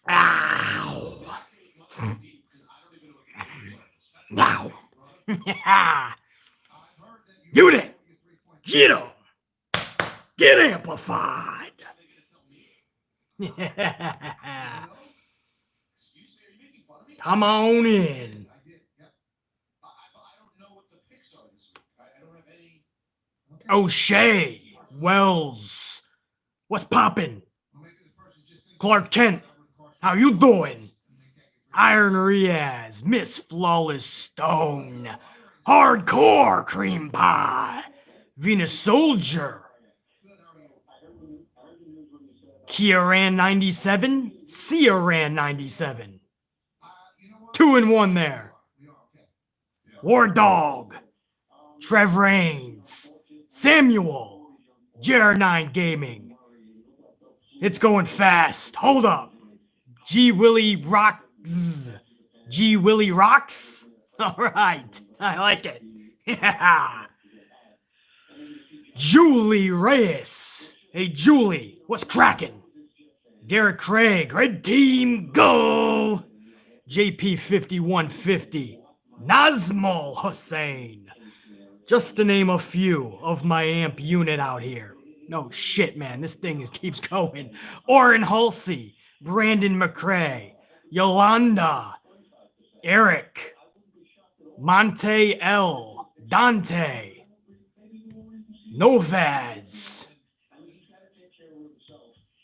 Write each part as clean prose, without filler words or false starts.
Ow! Wow! Yeah! Unit! Get 'em! Get amplified! Yeah! Come on in. O'Shea, Wells, what's poppin'? Clark Kent, how you doing? Iron Riaz, Miss Flawless Stone, Hardcore Cream Pie, Venus Soldier, Kieran 97, Ciaran 97. 2-1 there. War Dog, Trev Reigns, Samuel, JR9 Gaming. It's going fast. Hold up. G Willie Rocks. G Willie Rocks? All right. I like it. Yeah. Julie Reyes. Hey, Julie, what's cracking? Derek Craig, Red Team, go! JP5150. Nazmul Hussein. Just to name a few of my amp unit out here. No shit, man. This thing keeps going. Orrin Halsey, Brandon McCrae, Yolanda, Eric, Monte L, Dante, Novaz.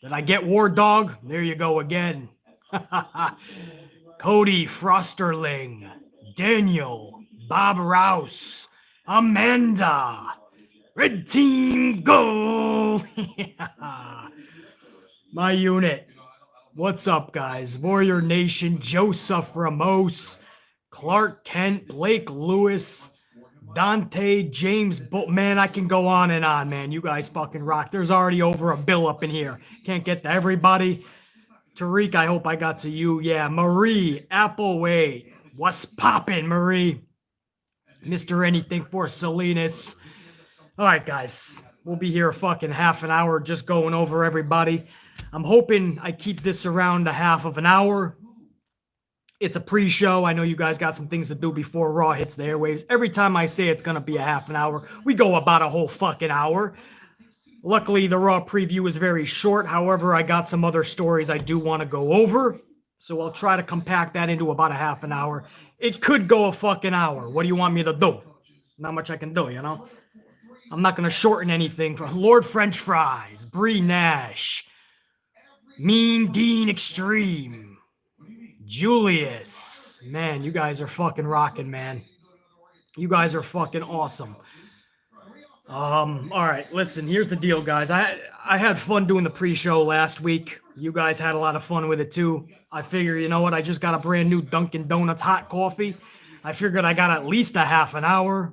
Did I get War Dog? There you go again. Cody Frosterling, Daniel, Bob Rouse, Amanda, Red Team, go! Yeah. My unit. What's up, guys? Warrior Nation, Joseph Ramos, Clark Kent, Blake Lewis, Dante, James Man, I can go on and on, man. You guys fucking rock. There's already over a bill up in here. Can't get to everybody. Tariq, I hope I got to you. Yeah, Marie, Appleway. What's poppin', Marie? Mr. Anything for Salinas. All right, guys. We'll be here a fucking half an hour just going over everybody. I'm hoping I keep this around a half of an hour. It's a pre-show. I know you guys got some things to do before Raw hits the airwaves. Every time I say it's going to be a half an hour, we go about a whole fucking hour. Luckily, the Raw preview is very short. However, I got some other stories I do want to go over. So I'll try to compact that into about a half an hour. It could go a fucking hour. What do you want me to do? Not much I can do, you know? I'm not going to shorten anything. Lord French Fries, Brie Nash, Mean Dean Extreme, Julius. Man, you guys are fucking rocking, man. You guys are fucking awesome. All right, listen, here's the deal, guys. I had fun doing the pre-show last week. You guys had a lot of fun with it, too. I figure, you know what? I just got a brand new Dunkin' Donuts hot coffee. I figured I got at least a half an hour.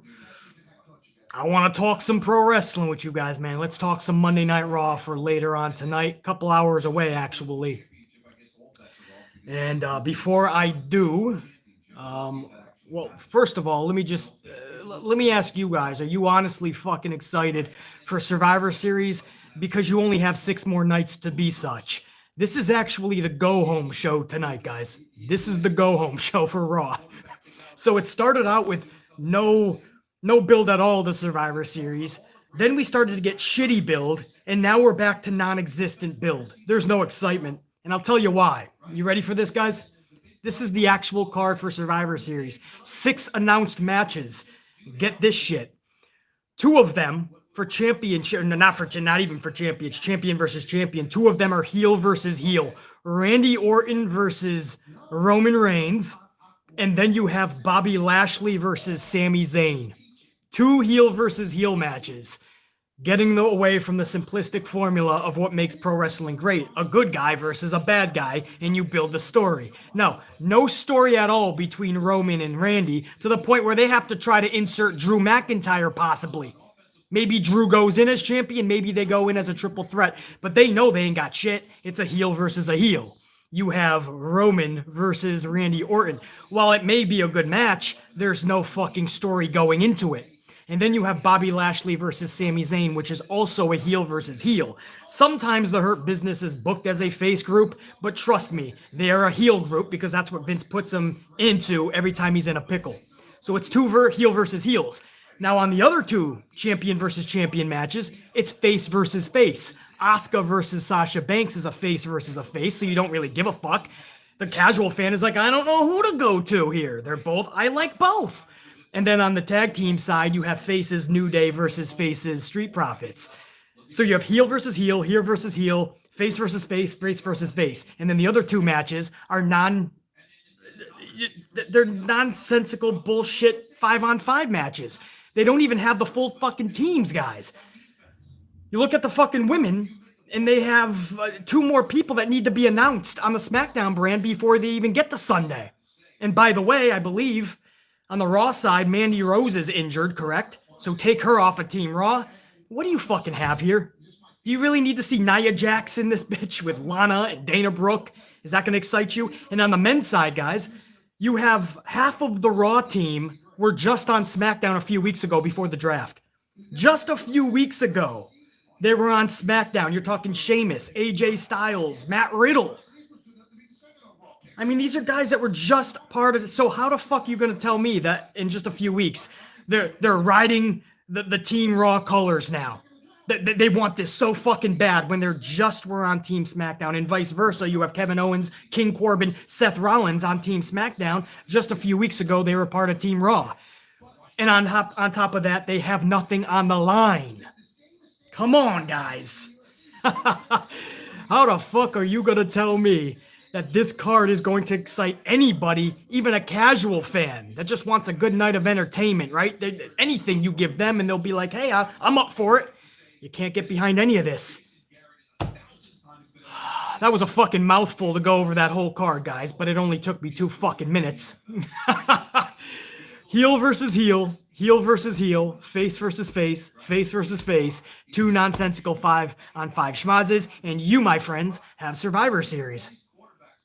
I want to talk some pro wrestling with you guys, man. Let's talk some Monday Night Raw for later on tonight. A couple hours away, actually. And before I do, well, first of all, let me ask you guys, are you honestly fucking excited for Survivor Series? Because you only have 6 more nights to be such. This is actually the go-home show tonight, guys. This is the go-home show for Raw. So it started out with no build at all to Survivor Series. Then we started to get shitty build, and now we're back to non-existent build. There's no excitement, and I'll tell you why. You ready for this, guys? This is the actual card for Survivor Series. 6 announced matches. Get this shit. 2 of them for championship, not even for champions, champion versus champion. 2 of them are heel versus heel. Randy Orton versus Roman Reigns. And then you have Bobby Lashley versus Sami Zayn. 2 heel versus heel matches. Getting away from the simplistic formula of what makes pro wrestling great. A good guy versus a bad guy, and you build the story. No story at all between Roman and Randy, to the point where they have to try to insert Drew McIntyre, possibly. Maybe Drew goes in as champion, maybe they go in as a triple threat, but they know they ain't got shit. It's a heel versus a heel. You have Roman versus Randy Orton. While it may be a good match, there's no fucking story going into it. And then you have Bobby Lashley versus Sami Zayn, which is also a heel versus heel. Sometimes the Hurt Business is booked as a face group, but trust me, they are a heel group because that's what Vince puts them into every time he's in a pickle. So it's two heel versus heels. Now on the other two champion versus champion matches, it's face versus face. Asuka versus Sasha Banks is a face versus a face, so you don't really give a fuck. The casual fan is like, I don't know who to go to here. They're both, I like both. And then on the tag team side, you have faces New Day versus faces Street Profits. So you have heel versus heel, heel versus heel, face versus face, face versus face. And then the other two matches are they're nonsensical bullshit 5-on-5 matches. They don't even have the full fucking teams, guys. You look at the fucking women, and they have two more people that need to be announced on the SmackDown brand before they even get to Sunday. And by the way, I believe on the Raw side, Mandy Rose is injured, correct? So take her off of Team Raw. What do you fucking have here? Do you really need to see Nia Jax in this bitch with Lana and Dana Brooke? Is that going to excite you? And on the men's side, guys, you have half of the Raw team were just on SmackDown a few weeks ago before the draft. Just a few weeks ago, they were on SmackDown. You're talking Sheamus, AJ Styles, Matt Riddle. I mean, these are guys that were just part of it. So how the fuck are you going to tell me that in just a few weeks they're riding the Team Raw colors now? They want this so fucking bad when they're just were on Team SmackDown, and vice versa. You have Kevin Owens, King Corbin, Seth Rollins on Team SmackDown. Just a few weeks ago, they were part of Team Raw. And on top of that, they have nothing on the line. Come on, guys. How the fuck are you going to tell me that this card is going to excite anybody, even a casual fan that just wants a good night of entertainment, right? Anything you give them, and they'll be like, hey, I'm up for it. You can't get behind any of this. That was a fucking mouthful to go over that whole card, guys, but it only took me 2 fucking minutes. Heel versus heel, heel versus heel, face versus face, face versus face, 2 nonsensical 5-on-5 schmazzes, and you, my friends, have Survivor Series.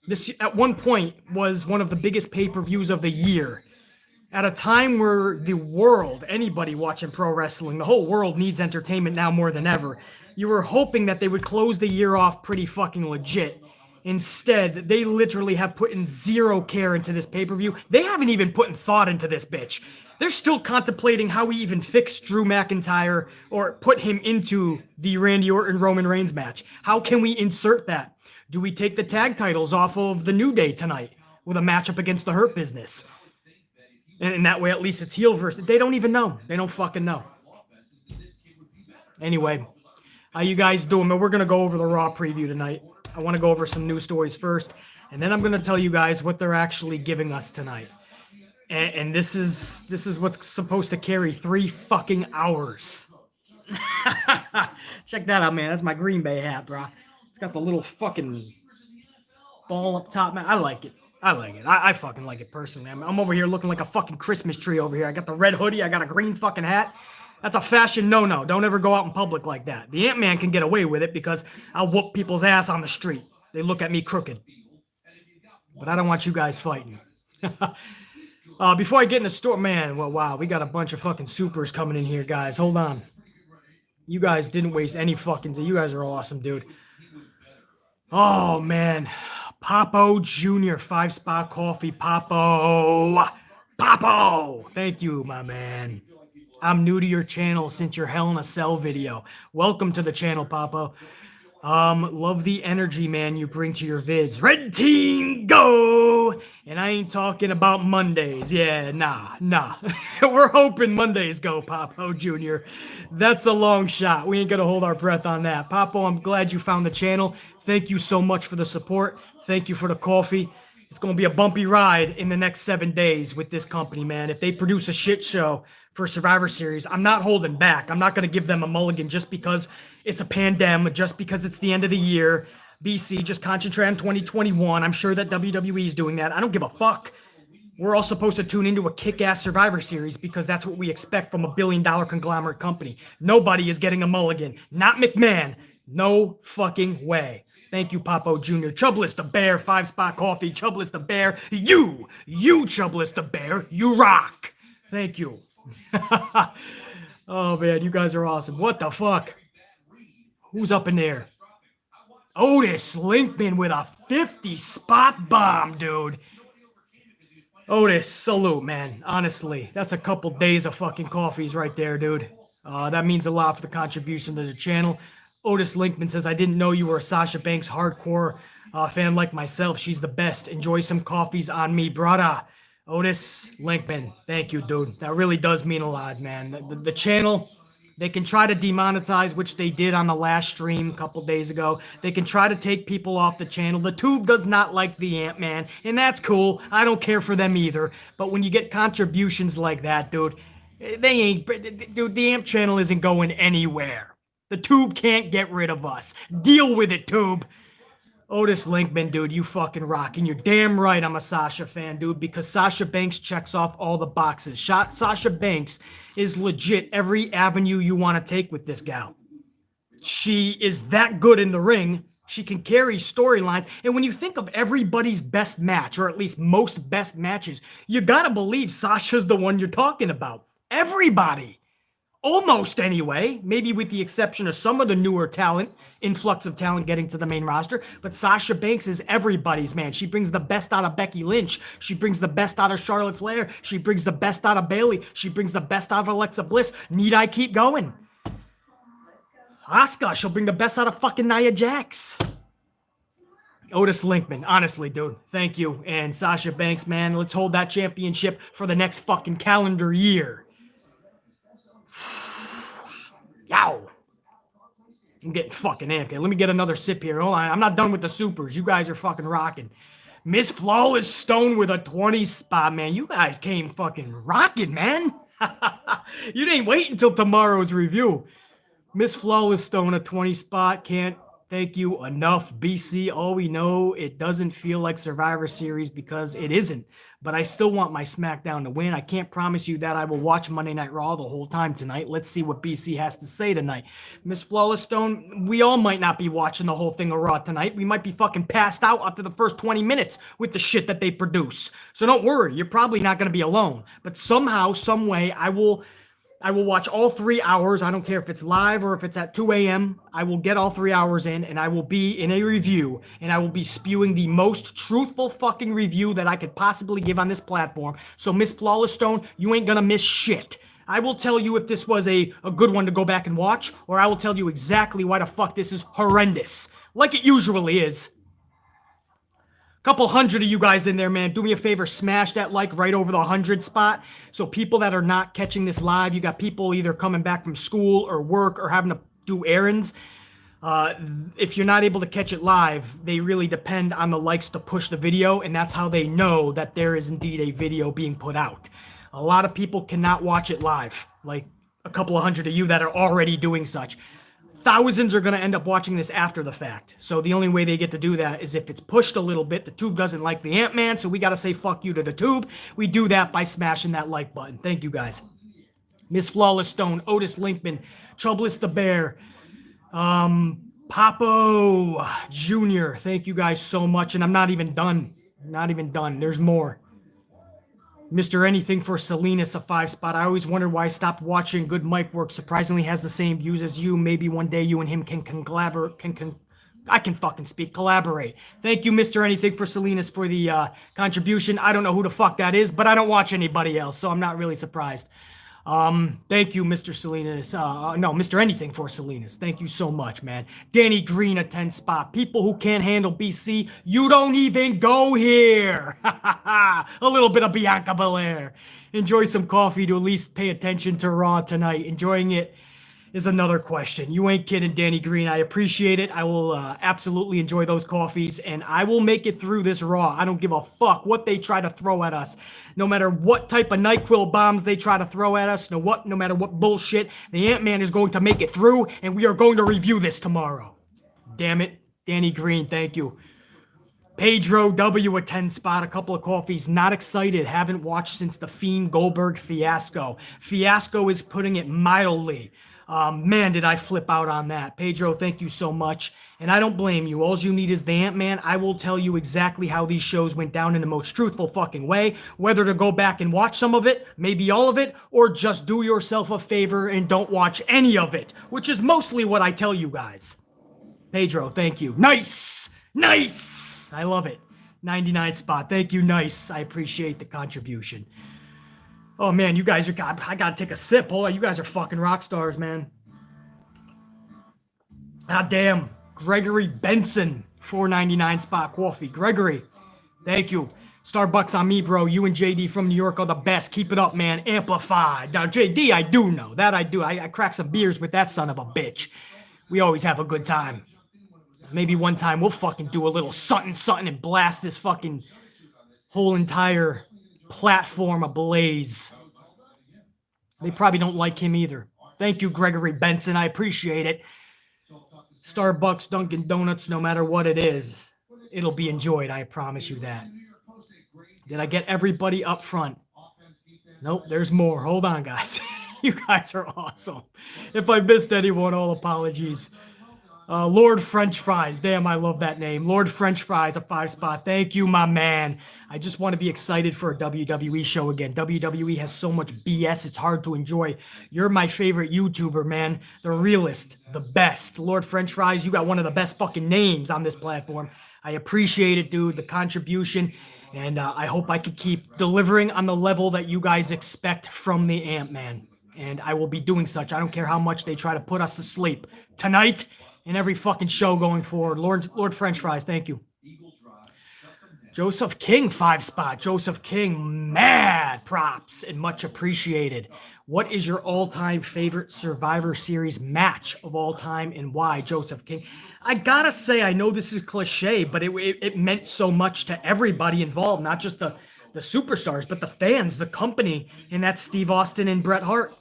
This, at one point, was one of the biggest pay-per-views of the year. At a time where the world, anybody watching pro wrestling, the whole world needs entertainment now more than ever, you were hoping that they would close the year off pretty fucking legit. Instead, they literally have put in zero care into this pay-per-view. They haven't even put in thought into this bitch. They're still contemplating how we even fix Drew McIntyre or put him into the Randy Orton-Roman Reigns match. How can we insert that? Do we take the tag titles off of the New Day tonight with a matchup against the Hurt Business? And that way, at least it's heel versus. They don't even know. They don't fucking know. Anyway, how you guys doing? We're going to go over the Raw preview tonight. I want to go over some news stories first, and then I'm going to tell you guys what they're actually giving us tonight. And this is what's supposed to carry 3 fucking hours. Check that out, man. That's my Green Bay hat, bro. It's got the little fucking ball up top, man. I like it. I fucking like it personally. I'm over here looking like a fucking Christmas tree over here. I got the red hoodie. I got a green fucking hat. That's a fashion no-no. Don't ever go out in public like that. The Ant-Man can get away with it because I'll whoop people's ass on the street. They look at me crooked. But I don't want you guys fighting. Before I get in the store, man, well, wow, we got a bunch of fucking supers coming in here, guys. Hold on. You guys didn't waste any fucking time. You guys are awesome, dude. Oh, man. Papo Jr., 5-spot coffee. Papo. Thank you, my man. I'm new to your channel since your Hell in a Cell video. Welcome to the channel, Papo. Love the energy, man, you bring to your vids. Red team, go! And I ain't talking about Mondays. Yeah, nah. We're hoping Mondays go, Papo Jr. That's a long shot. We ain't gonna hold our breath on that. Papo, I'm glad you found the channel. Thank you so much for the support. Thank you for the coffee. It's gonna be a bumpy ride in the next 7 days with this company, man. If they produce a shit show for Survivor Series, I'm not holding back. I'm not going to give them a mulligan just because it's a pandemic, just because it's the end of the year. BC, just concentrate on 2021. I'm sure that WWE is doing that. I don't give a fuck. We're all supposed to tune into a kick-ass Survivor Series because that's what we expect from a billion-dollar conglomerate company. Nobody is getting a mulligan. Not McMahon. No fucking way. Thank you, Papo Jr. Chubless the Bear, 5-spot coffee. Chubless the Bear. You Chubless the Bear. You rock. Thank you. Oh, man, you guys are awesome. What the fuck? Who's up in there? Otis Linkman with a 50 spot bomb, dude. Otis, salute, man. Honestly, that's a couple days of fucking coffees right there, dude. That means a lot for the contribution to the channel. Otis Linkman says, I didn't know you were a Sasha Banks hardcore fan like myself. She's the best. Enjoy some coffees on me, brother. Otis Linkman, thank you, dude. That really does mean a lot, man. The channel, they can try to demonetize, which they did on the last stream a couple days ago. They can try to take people off the channel. The tube does not like the Ant-Man, and that's cool. I don't care for them either. But when you get contributions like that, dude, dude, the Amp channel isn't going anywhere. The tube can't get rid of us. Deal with it, tube. Otis Linkman, dude, you fucking rock. And you're damn right I'm a Sasha fan, dude, because Sasha Banks checks off all the boxes. Sasha Banks is legit every avenue you want to take with this gal. She is that good in the ring. She can carry storylines. And when you think of everybody's best match, or at least most best matches, you gotta believe Sasha's the one you're talking about. Everybody. Almost anyway, maybe with the exception of some of the newer talent, influx of talent getting to the main roster, but Sasha Banks is everybody's, man. She brings the best out of Becky Lynch. She brings the best out of Charlotte Flair. She brings the best out of Bayley. She brings the best out of Alexa Bliss. Need I keep going? Asuka, she'll bring the best out of fucking Nia Jax. Otis Linkman, honestly, dude, thank you. And Sasha Banks, man, let's hold that championship for the next fucking calendar year. Yow. I'm getting fucking amped. Let me get another sip here. Hold on. I'm not done with the supers. You guys are fucking rocking. Miss Flawless Stone with a 20 spot, man. You guys came fucking rocking, man. You didn't wait until tomorrow's review. Miss Flawless Stone, a 20 spot. Can't thank you enough, BC. All we know, it doesn't feel like Survivor Series because it isn't. But I still want my SmackDown to win. I can't promise you that I will watch Monday Night Raw the whole time tonight. Let's see what BC has to say tonight. Miss Flawless Stone, we all might not be watching the whole thing of Raw tonight. We might be fucking passed out after the first 20 minutes with the shit that they produce. So don't worry, you're probably not going to be alone. But somehow, some way, I will watch all 3 hours. I don't care if it's live or if it's at 2 a.m. I will get all 3 hours in, and I will be in a review, and I will be spewing the most truthful fucking review that I could possibly give on this platform. So, Miss Flawless Stone, you ain't gonna miss shit. I will tell you if this was a good one to go back and watch, or I will tell you exactly why the fuck this is horrendous. Like it usually is. Couple hundred of you guys in there, man. Do me a favor, smash that like right over the 100 spot. So people that are not catching this live, you got people either coming back from school or work or having to do errands. If you're not able to catch it live, they really depend on the likes to push the video, and that's how they know that there is indeed a video being put out. A lot of people cannot watch it live, like a couple of hundred of you that are already doing such. Thousands are going to end up watching this after the fact. So the only way they get to do that is if it's pushed a little bit. The tube doesn't like the Ant-Man, so we got to say fuck you to the tube. We do that by smashing that like button. Thank you, guys. Miss Flawless Stone, Otis Linkman, Troublous the Bear, Papo Jr. Thank you guys so much. And I'm not even done. Not even done. There's more. Mr. Anything for Salinas, a 5 spot. I always wondered why I stopped watching good mic work. Surprisingly has the same views as you. Maybe one day you and him can collaborate. I can fucking speak. Collaborate. Thank you, Mr. Anything for Salinas, for the contribution. I don't know who the fuck that is, but I don't watch anybody else, so I'm not really surprised. Thank you, Mr. Salinas. No, Mr. Anything for Salinas. Thank you so much, man. Danny Green, a 10 spot. People who can't handle BC, you don't even go here. A little bit of Bianca Belair. Enjoy some coffee to at least pay attention to Raw tonight. Enjoying it is another question. You ain't kidding, Danny Green. I appreciate it. I will absolutely enjoy those coffees, and I will make it through this Raw. I don't give a fuck what they try to throw at us. No matter what type of NyQuil bombs they try to throw at us, no matter what bullshit, the Ant-Man is going to make it through, and we are going to review this tomorrow. Damn it. Danny Green, thank you. Pedro W, a 10 spot, a couple of coffees. Not excited. Haven't watched since the Fiend Goldberg fiasco. Fiasco is putting it mildly. Man, did I flip out on that. Pedro, thank you so much. And I don't blame you. All you need is the Ant-Man. I will tell you exactly how these shows went down in the most truthful fucking way. Whether to go back and watch some of it, maybe all of it, or just do yourself a favor and don't watch any of it, which is mostly what I tell you guys. Pedro, thank you. Nice! Nice! I love it. 99 spot. Thank you, nice. I appreciate the contribution. Oh man, you guys are. I gotta take a sip. Oh, you guys are fucking rock stars, man. God damn. Gregory Benson, 4.99 spot coffee. Gregory, thank you. Starbucks on me, bro. You and JD from New York are the best. Keep it up, man. Amplified. Now, JD, I do know. That I do. I crack some beers with that son of a bitch. We always have a good time. Maybe one time we'll fucking do a little something and blast this fucking whole entire platform ablaze. They probably don't like him either. Thank you, Gregory Benson. I appreciate it. Starbucks, Dunkin' Donuts, no matter what it is, it'll be enjoyed. I promise you that. Did I get everybody up front? Nope, there's more. Hold on, guys. You guys are awesome. If I missed anyone, all apologies. Lord French Fries. Damn, I love that name. Lord French Fries, a 5 spot. Thank you, my man. I just want to be excited for a WWE show again. WWE has so much BS, it's hard to enjoy. You're my favorite YouTuber, man. The realest, the best. Lord French Fries, you got one of the best fucking names on this platform. I appreciate it, dude, the contribution. And I hope I could keep delivering on the level that you guys expect from the Ant-Man. And I will be doing such. I don't care how much they try to put us to sleep. Tonight, in every fucking show going forward. Lord French Fries, thank you. Joseph King, 5 spot. Joseph King, mad props and much appreciated. What is your all-time favorite Survivor Series match of all time and why, Joseph King? I gotta say, I know this is cliche, but it meant so much to everybody involved, not just the superstars, but the fans, the company, and that's Steve Austin and Bret Hart.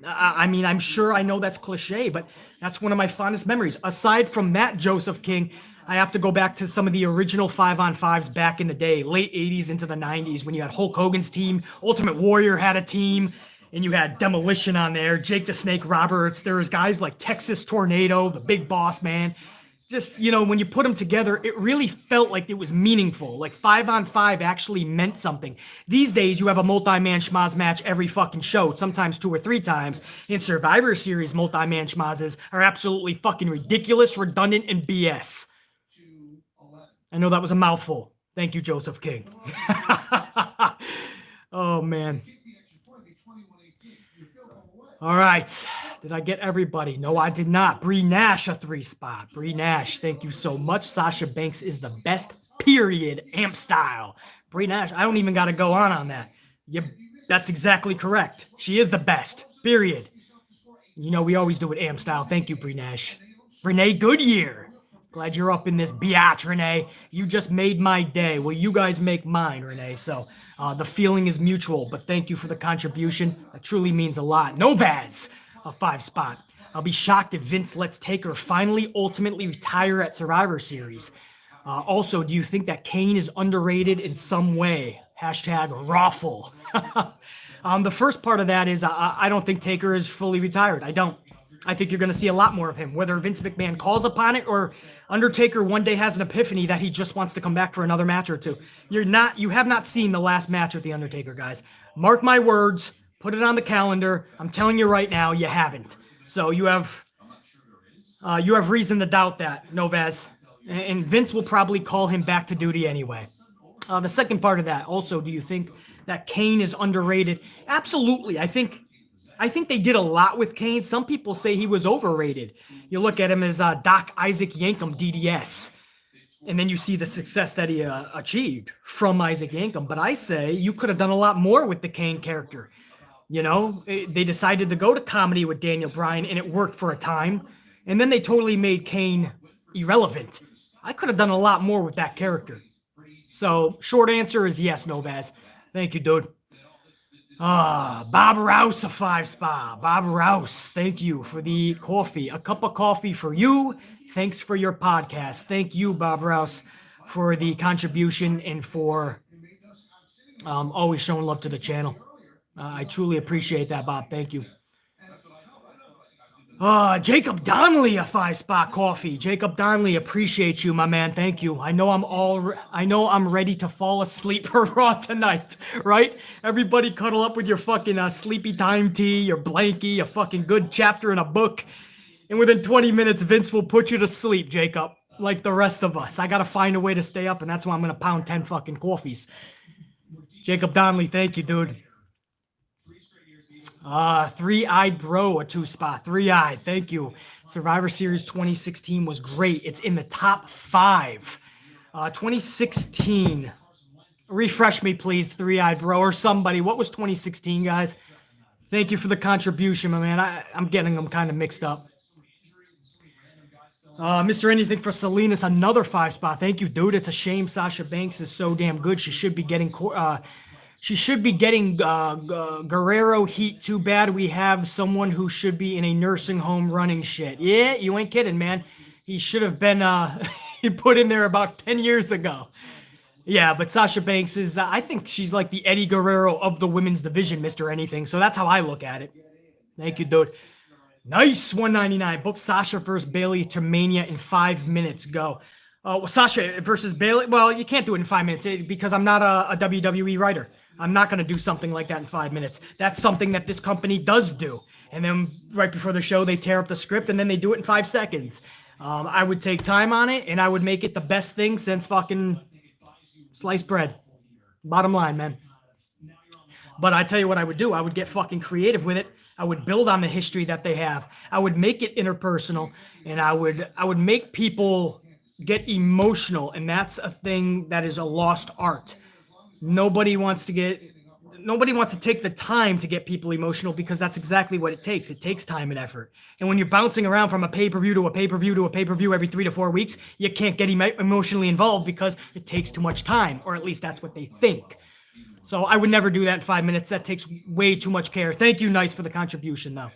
I mean, I'm sure I know that's cliche, but that's one of my fondest memories. Aside from that, Joseph King, I have to go back to some of the original 5-on-5s back in the day, late 80s into the 90s, when you had Hulk Hogan's team, Ultimate Warrior had a team, and you had Demolition on there, Jake the Snake Roberts. There was guys like Texas Tornado, the Big Boss Man. Just, you know, when you put them together, it really felt like it was meaningful. Like 5-on-5 actually meant something. These days, you have a multi-man schmaz match every fucking show, sometimes 2 or 3 times. In Survivor Series, multi-man schmazes are absolutely fucking ridiculous, redundant, and BS. I know that was a mouthful. Thank you, Joseph King. Oh, man. All right. Did I get everybody? No, I did not. Bree Nash, a 3 spot. Bree Nash, thank you so much. Sasha Banks is the best, period, amp style. Bree Nash, I don't even got to go on that. That's exactly correct. She is the best, period. You know, we always do it amp style. Thank you, Bree Nash. Renee Goodyear. Glad you're up in this biatch, Renee. You just made my day. Well, you guys make mine, Renee. So the feeling is mutual, but thank you for the contribution. That truly means a lot. Novaz, a 5 spot. I'll be shocked if Vince lets Taker finally ultimately retire at Survivor Series. Also, do you think that Kane is underrated in some way? Hashtag Raffle. The first part of that is I don't think Taker is fully retired. I don't. I think you're going to see a lot more of him, whether Vince McMahon calls upon it or Undertaker one day has an epiphany that he just wants to come back for another match or two. You have not seen the last match with the Undertaker, guys. Mark my words, put it on the calendar. I'm telling you right now, you haven't. So you have reason to doubt that, Novaz. And Vince will probably call him back to duty anyway. The second part of that, also, do you think that Kane is underrated? Absolutely. I think they did a lot with Kane. Some people say he was overrated. You look at him as Doc Isaac Yankem DDS, and then you see the success that he achieved from Isaac Yankem. But I say you could have done a lot more with the Kane character. You know, they decided to go to comedy with Daniel Bryan, and it worked for a time. And then they totally made Kane irrelevant. I could have done a lot more with that character. So, short answer is yes, Novaz. Thank you, dude. Bob Rouse, a 5 spot. Bob Rouse, thank you for the coffee. A cup of coffee for you. Thanks for your podcast. Thank you, Bob Rouse, for the contribution and for always showing love to the channel. I truly appreciate that, Bob. Thank you. Jacob Donnelly, a 5-spot coffee. Jacob Donnelly, appreciate you, my man. Thank you. I know I'm ready to fall asleep for Raw tonight, right? Everybody cuddle up with your fucking sleepy time tea, your blankie, a fucking good chapter in a book. And within 20 minutes, Vince will put you to sleep, Jacob, like the rest of us. I gotta find a way to stay up, and that's why I'm gonna pound 10 fucking coffees. Jacob Donnelly, thank you, dude. Three-Eyed Bro, a 2-spot. Three-Eyed, thank you. Survivor Series 2016 was great. It's in the top 5. 2016. Refresh me, please, Three-Eyed Bro, or somebody. What was 2016, guys? Thank you for the contribution, my man. I'm getting them kind of mixed up. Mr. Anything for Salinas, another 5-spot. Thank you, dude. It's a shame Sasha Banks is so damn good. She should be getting Guerrero heat. Too bad we have someone who should be in a nursing home running shit. Yeah, you ain't kidding, man. He should have been he put in there about 10 years ago. Yeah, but Sasha Banks is, I think she's like the Eddie Guerrero of the women's division, Mr. Anything. So that's how I look at it. Thank you, dude. Nice, 199. Book Sasha versus Bayley to Mania in 5 minutes. Go. Sasha versus Bayley. Well, you can't do it in 5 minutes because I'm not a WWE writer. I'm not going to do something like that in 5 minutes. That's something that this company does do. And then right before the show, they tear up the script and then they do it in 5 seconds. I would take time on it and I would make it the best thing since fucking sliced bread. Bottom line, man. But I tell you what I would do. I would get fucking creative with it. I would build on the history that they have. I would make it interpersonal, and I would make people get emotional, and that's a thing that is a lost art. Nobody wants to take the time to get people emotional because that's exactly what it takes. It takes time and effort. And when you're bouncing around from a pay-per-view to a pay-per-view to a pay-per-view every 3 to 4 weeks, you can't get emotionally involved because it takes too much time, or at least that's what they think. So I would never do that in 5 minutes. That takes way too much care. Thank you, Nice, for the contribution, though.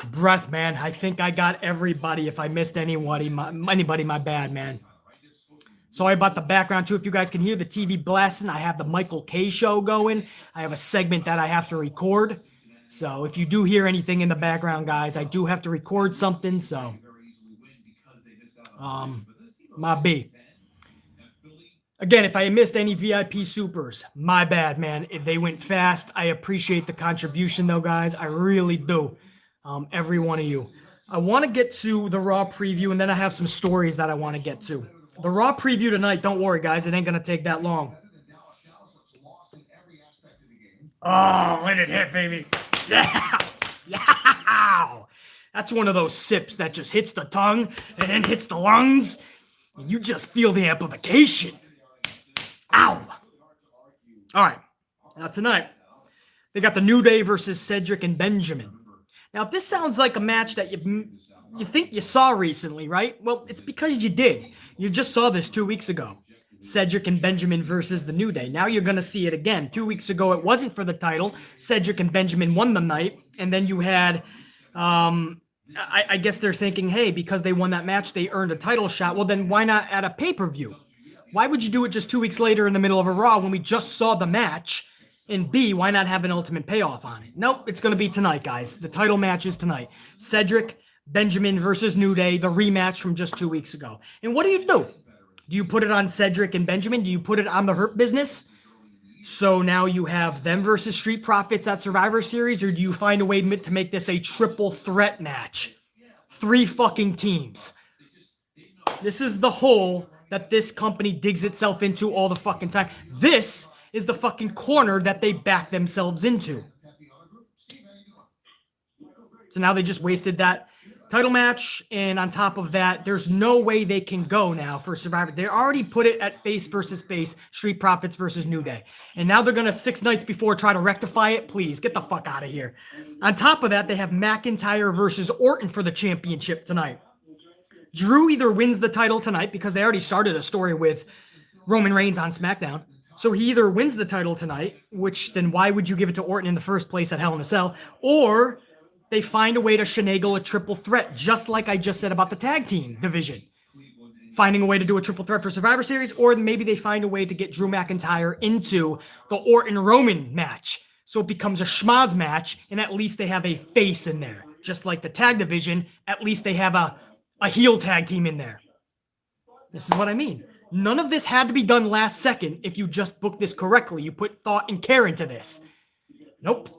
Breath, man. I think I got everybody. If I missed anybody, my bad, man. Sorry about the background, too. If you guys can hear the TV blasting, I have the Michael K show going. I have a segment that I have to record. So if you do hear anything in the background, guys, I do have to record something. So, my B. Again, if I missed any VIP supers, my bad, man. They went fast. I appreciate the contribution, though, guys. I really do. Every one of you. I want to get to the Raw preview, and then I have some stories that I want to get to. The Raw preview tonight, don't worry, guys. It ain't going to take that long. Oh, let it hit, baby. Yeah. Yeah. That's one of those sips that just hits the tongue and then hits the lungs, and you just feel the amplification. Ow! All right. Now tonight, they got the New Day versus Cedric and Benjamin. Now, if this sounds like a match that you think you saw recently, right? Well, it's because you did. You just saw this 2 weeks ago. Cedric and Benjamin versus the New Day. Now you're going to see it again. 2 weeks ago, it wasn't for the title. Cedric and Benjamin won the night. And then you had, I guess they're thinking, hey, because they won that match, they earned a title shot. Well, then why not at a pay-per-view? Why would you do it just 2 weeks later in the middle of a Raw when we just saw the match? And B, why not have an ultimate payoff on it? Nope, it's going to be tonight, guys. The title match is tonight. Cedric, Benjamin versus New Day, the rematch from just 2 weeks ago. And what do? Do you put it on Cedric and Benjamin? Do you put it on the Hurt Business? So now you have them versus Street Profits at Survivor Series, or do you find a way to make this a triple threat match? 3 fucking teams. This is the hole that this company digs itself into all the fucking time. This is the fucking corner that they back themselves into. So now they just wasted that title match, and on top of that, there's no way they can go now for Survivor. They already put it at face versus face, Street Profits versus New Day. And now they're going to 6 nights before try to rectify it. Please, get the fuck out of here. On top of that, they have McIntyre versus Orton for the championship tonight. Drew either wins the title tonight, because they already started a story with Roman Reigns on SmackDown. So he either wins the title tonight, which then why would you give it to Orton in the first place at Hell in a Cell, or they find a way to finagle a triple threat, just like I just said about the tag team division. Finding a way to do a triple threat for Survivor Series, or maybe they find a way to get Drew McIntyre into the Orton-Roman match. So it becomes a schmaz match, and at least they have a face in there. Just like the tag division, at least they have a heel tag team in there. This is what I mean. None of this had to be done last second if you just booked this correctly. You put thought and care into this. Nope.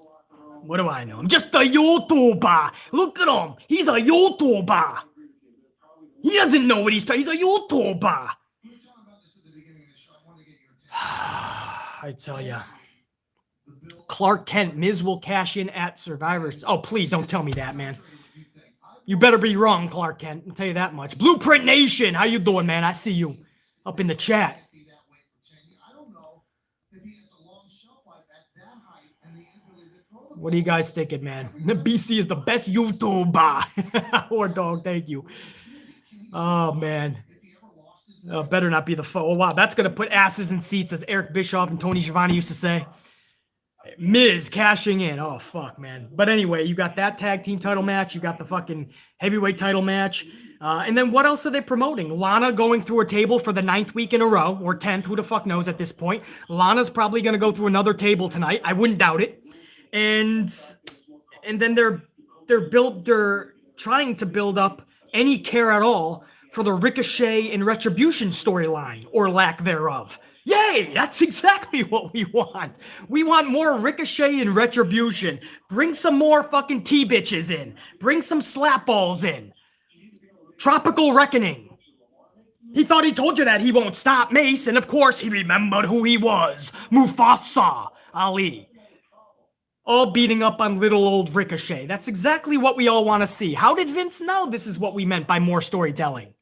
What do I know? I'm just a YouTuber. Look at him. He's a YouTuber. He doesn't know what he's talking. He's a YouTuber. I tell ya. Clark Kent, Miz will cash in at Survivors. Oh, please don't tell me that, man. You better be wrong, Clark Kent. I'll tell you that much. Blueprint Nation, how you doing, man? I see you up in the chat. What are you guys thinking, man? BC is the best YouTuber. Or dog, thank you. Oh, man. Better not be the foe. Oh, wow. That's going to put asses in seats, as Eric Bischoff and Tony Schiavone used to say. Miz cashing in. Oh, fuck, man. But anyway, you got that tag team title match. You got the fucking heavyweight title match. And then what else are they promoting? Lana going through a table for the 9th week in a row, or 10th. Who the fuck knows at this point? Lana's probably going to go through another table tonight. I wouldn't doubt it. And then they're trying to build up any care at all for the Ricochet and Retribution storyline, or lack thereof. Yay! That's exactly what we want. We want more Ricochet and Retribution. Bring some more fucking T-bitches in. Bring some slapballs in. Tropical Reckoning. He thought he told you that he won't stop, Mace, and of course he remembered who he was. Mufasa Ali. All beating up on little old Ricochet. That's exactly what we all want to see. How did Vince know this is what we meant by more storytelling?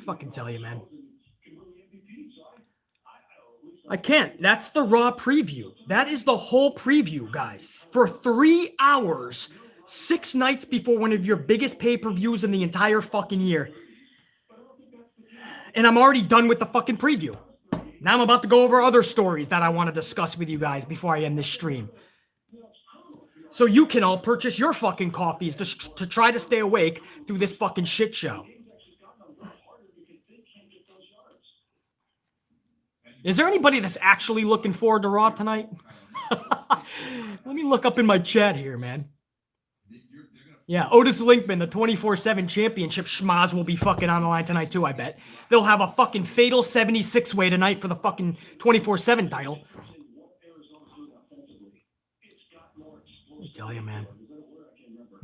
Fucking tell you, man. I can't. That's the Raw preview. That is the whole preview, guys. For 3 hours, 6 nights before one of your biggest pay-per-views in the entire fucking year. And I'm already done with the fucking preview. Now I'm about to go over other stories that I want to discuss with you guys before I end this stream. So you can all purchase your fucking coffees to try to stay awake through this fucking shit show. Is there anybody that's actually looking forward to Raw tonight? Let me look up in my chat here, man. Yeah, Otis Linkman, the 24/7 championship schmaz, will be fucking on the line tonight too, I bet. They'll have a fucking fatal 76-way tonight for the fucking 24/7 title. I tell you, man.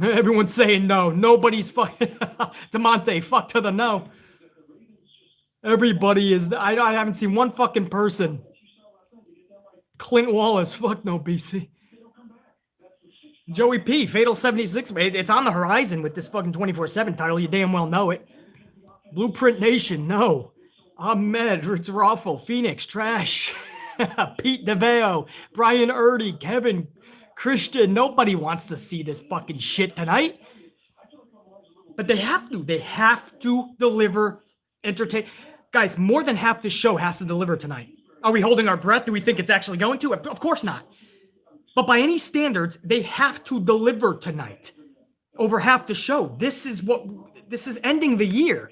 Everyone's saying no. Nobody's fucking... DeMonte, fuck to the no. Everybody is... I haven't seen one fucking person. Clint Wallace, fuck no, BC. Joey P, Fatal 76. It's on the horizon with this fucking 24/7 title. You damn well know it. Blueprint Nation, no. Ahmed, Ritz Raffle, Phoenix, Trash. Pete DeVeo, Brian Erdy, Kevin, Christian. Nobody wants to see this fucking shit tonight. But they have to. They have to deliver entertain. Guys, more than half this show has to deliver tonight. Are we holding our breath? Do we think it's actually going to? Of course not. But by any standards, they have to deliver tonight. Over half the show. This is ending the year.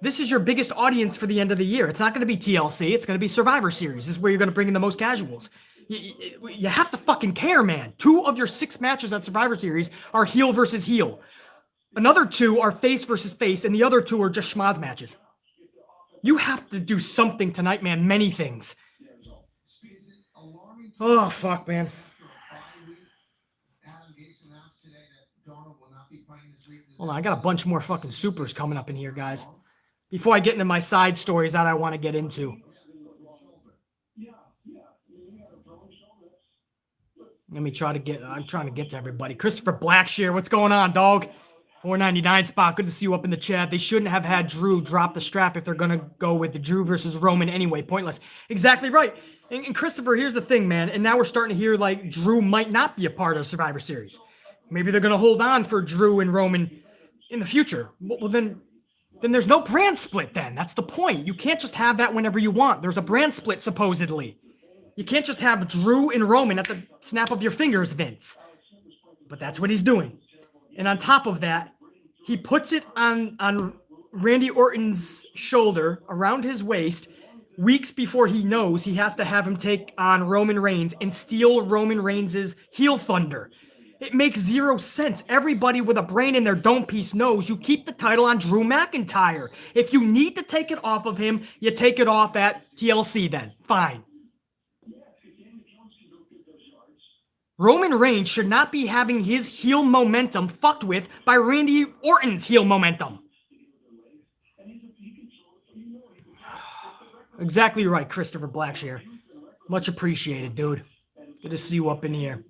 This is your biggest audience for the end of the year. It's not going to be TLC. It's going to be Survivor Series. This is where you're going to bring in the most casuals. You have to fucking care, man. 2 of your 6 matches at Survivor Series are heel versus heel. Another 2 are face versus face, and the other 2 are just schmaz matches. You have to do something tonight, man. Many things. Oh, fuck, man. Hold on, I got a bunch more fucking supers coming up in here, guys. Before I get into my side stories that I want to get into. Let me try to get, I'm trying to get to everybody. Christopher Blackshear, what's going on, dog? 499 spot, good to see you up in the chat. They shouldn't have had Drew drop the strap if they're going to go with the Drew versus Roman anyway. Pointless. Exactly right. And Christopher, here's the thing, man. And now we're starting to hear like Drew might not be a part of Survivor Series. Maybe they're going to hold on for Drew and Roman in the future. Well, then there's no brand split then. That's the point. You can't just have that whenever you want. There's a brand split, supposedly. You can't just have Drew and Roman at the snap of your fingers, Vince. But that's what he's doing. And on top of that, he puts it on Randy Orton's shoulder, around his waist, weeks before he knows he has to have him take on Roman Reigns and steal Roman Reigns' heel thunder. It makes zero sense. Everybody with a brain in their dome piece knows you keep the title on Drew McIntyre. If you need to take it off of him, you take it off at TLC then. Fine. Roman Reigns should not be having his heel momentum fucked with by Randy Orton's heel momentum. Exactly right, Christopher Blackshear. Much appreciated, dude. Good to see you up in here.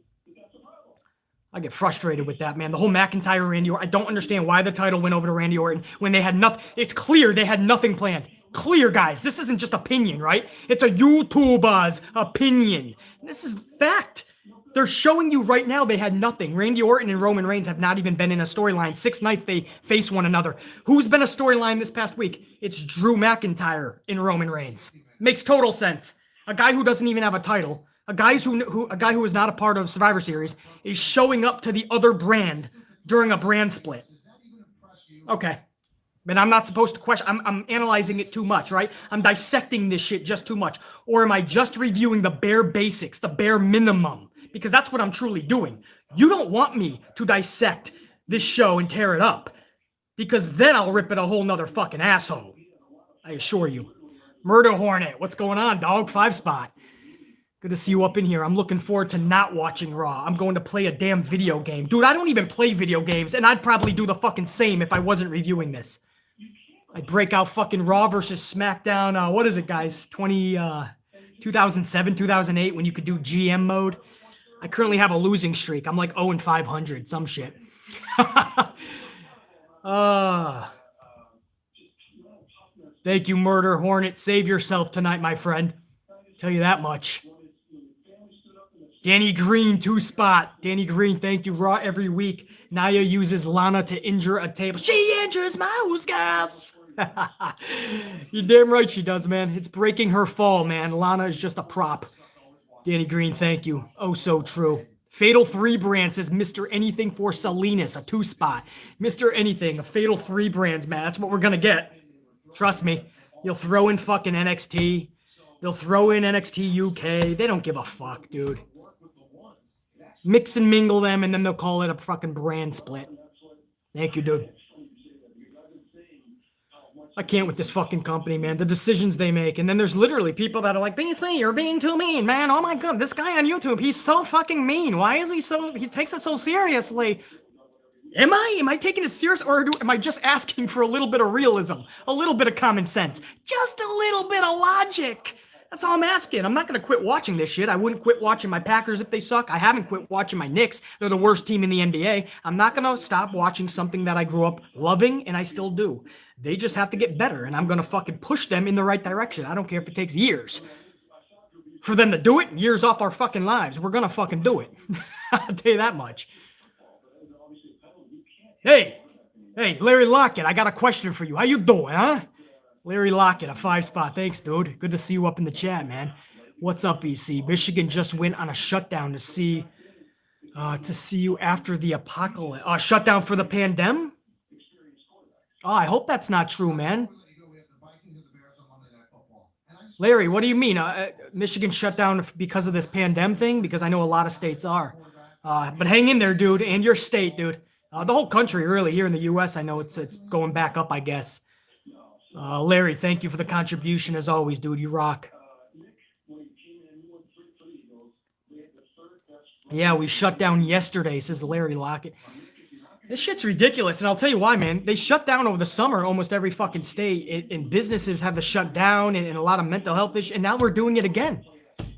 I get frustrated with that, man. The whole McIntyre Randy Orton. I don't understand why the title went over to Randy Orton when they had nothing. It's clear they had nothing planned. Clear, guys. This isn't just opinion, right? It's a YouTuber's opinion. This is fact. They're showing you right now they had nothing. Randy Orton and Roman Reigns have not even been in a storyline. 6 nights they face one another. Who's been a storyline this past week? It's Drew McIntyre and Roman Reigns. Makes total sense. A guy who doesn't even have a title, a guy who is not a part of Survivor Series, is showing up to the other brand during a brand split. Okay. But I'm not supposed to question. I'm analyzing it too much, right? I'm dissecting this shit just too much. Or am I just reviewing the bare basics, the bare minimum? Because that's what I'm truly doing. You don't want me to dissect this show and tear it up. Because then I'll rip it a whole nother fucking asshole. I assure you. Murder Hornet, what's going on, dog? 5 spot. Good to see you up in here. I'm looking forward to not watching Raw. I'm going to play a damn video game. Dude, I don't even play video games, and I'd probably do the fucking same if I wasn't reviewing this. I'd break out fucking Raw versus SmackDown. What is it, guys? 2007, 2008, when you could do GM mode. I currently have a losing streak. I'm like 0-500, some shit. Thank you, Murder Hornet. Save yourself tonight, my friend. Tell you that much. Danny Green, 2 spot. Danny Green, thank you. Raw every week. Naya uses Lana to injure a table. She injures mouse girls. You're damn right she does, man. It's breaking her fall, man. Lana is just a prop. Danny Green, thank you. Oh, so true. Fatal 3 brand says Mr. Anything for Salinas, a 2 spot. Mr. Anything, a Fatal 3 brands, man. That's what we're going to get. Trust me. You'll throw in fucking NXT. They'll throw in NXT UK. They don't give a fuck, dude. Mix and mingle them, and then they'll call it a fucking brand split. Thank you, dude. I can't with this fucking company, man. The decisions they make. And then there's literally people that are like, BC, you're being too mean, man. Oh my God, this guy on YouTube, he's so fucking mean. Why is he so, he takes it so seriously. Am I taking it serious, or am I just asking for a little bit of realism? A little bit of common sense? Just a little bit of logic. That's all I'm asking. I'm not going to quit watching this shit. I wouldn't quit watching my Packers if they suck. I haven't quit watching my Knicks. They're the worst team in the NBA. I'm not going to stop watching something that I grew up loving, and I still do. They just have to get better, and I'm going to fucking push them in the right direction. I don't care if it takes years for them to do it, years off our fucking lives. We're going to fucking do it. I'll tell you that much. Hey, Larry Lockett, I got a question for you. How you doing, huh? Larry Lockett, a 5 spot. Thanks, dude. Good to see you up in the chat, man. What's up, BC? Michigan just went on a shutdown to see you after the apocalypse. Shutdown for the pandemic? Oh, I hope that's not true, man. Larry, what do you mean? Michigan shut down because of this pandemic thing? Because I know a lot of states are. But hang in there, dude, and your state, dude. The whole country, really, here in the U.S., I know it's going back up, I guess. Larry, thank you for the contribution as always, dude. You rock. Yeah, we shut down yesterday, says Larry Lockett. This shit's ridiculous, and I'll tell you why, man. They shut down over the summer almost every fucking state, and businesses have to shut down, and a lot of mental health issues, and now we're doing it again.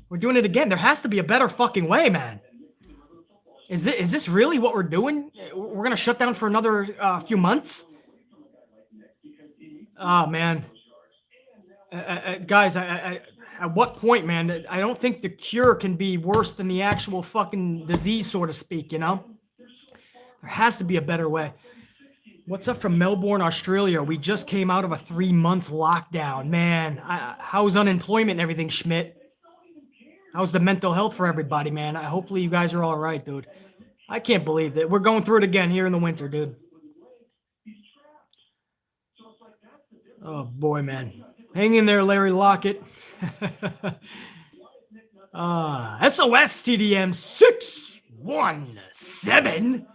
We're doing it again. There has to be a better fucking way, man. Is this really what we're doing? We're going to shut down for another few months? Oh, man. Guys, at what point, man? I don't think the cure can be worse than the actual fucking disease, so to speak, you know? There has to be a better way. What's up from Melbourne, Australia? We just came out of a 3-month lockdown. Man, how's unemployment and everything, Schmidt? How's the mental health for everybody, man? Hopefully you guys are all right, dude. I can't believe that. We're going through it again here in the winter, dude. Oh, boy, man. Hang in there, Larry Lockett. SOS TDM 617.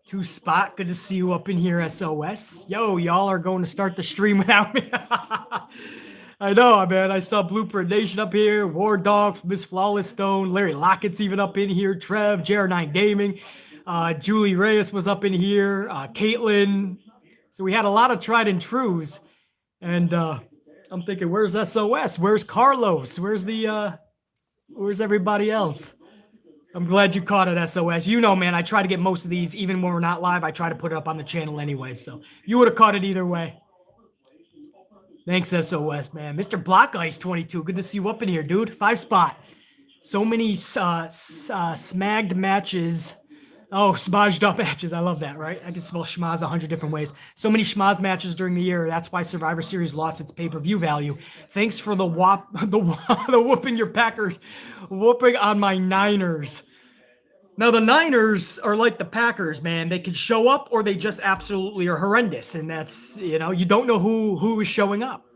Two Spot. Good to see you up in here, SOS. Yo, y'all are going to start the stream without me. I know, man. I saw Blueprint Nation up here, War Dog, Miss Flawless Stone, Larry Lockett's even up in here, Trev, JR9 Gaming, Julie Reyes was up in here, Caitlin. So we had a lot of tried and trues. And I'm thinking, where's SOS? Where's Carlos? Where's everybody else? I'm glad you caught it, SOS. You know, man, I try to get most of these, even when we're not live, I try to put it up on the channel anyway. So you would have caught it either way. Thanks, SOS, man. Mr. Block Ice 22. Good to see you up in here, dude. 5 Spot. So many smagged matches. Oh, smudged up matches. I love that, right? I can spell schmaz 100 different ways. So many schmaz matches during the year. That's why Survivor Series lost its pay-per-view value. Thanks for the whooping your Packers, whooping on my Niners. Now, the Niners are like the Packers, man. They can show up or they just absolutely are horrendous. And that's, you don't know who is showing up.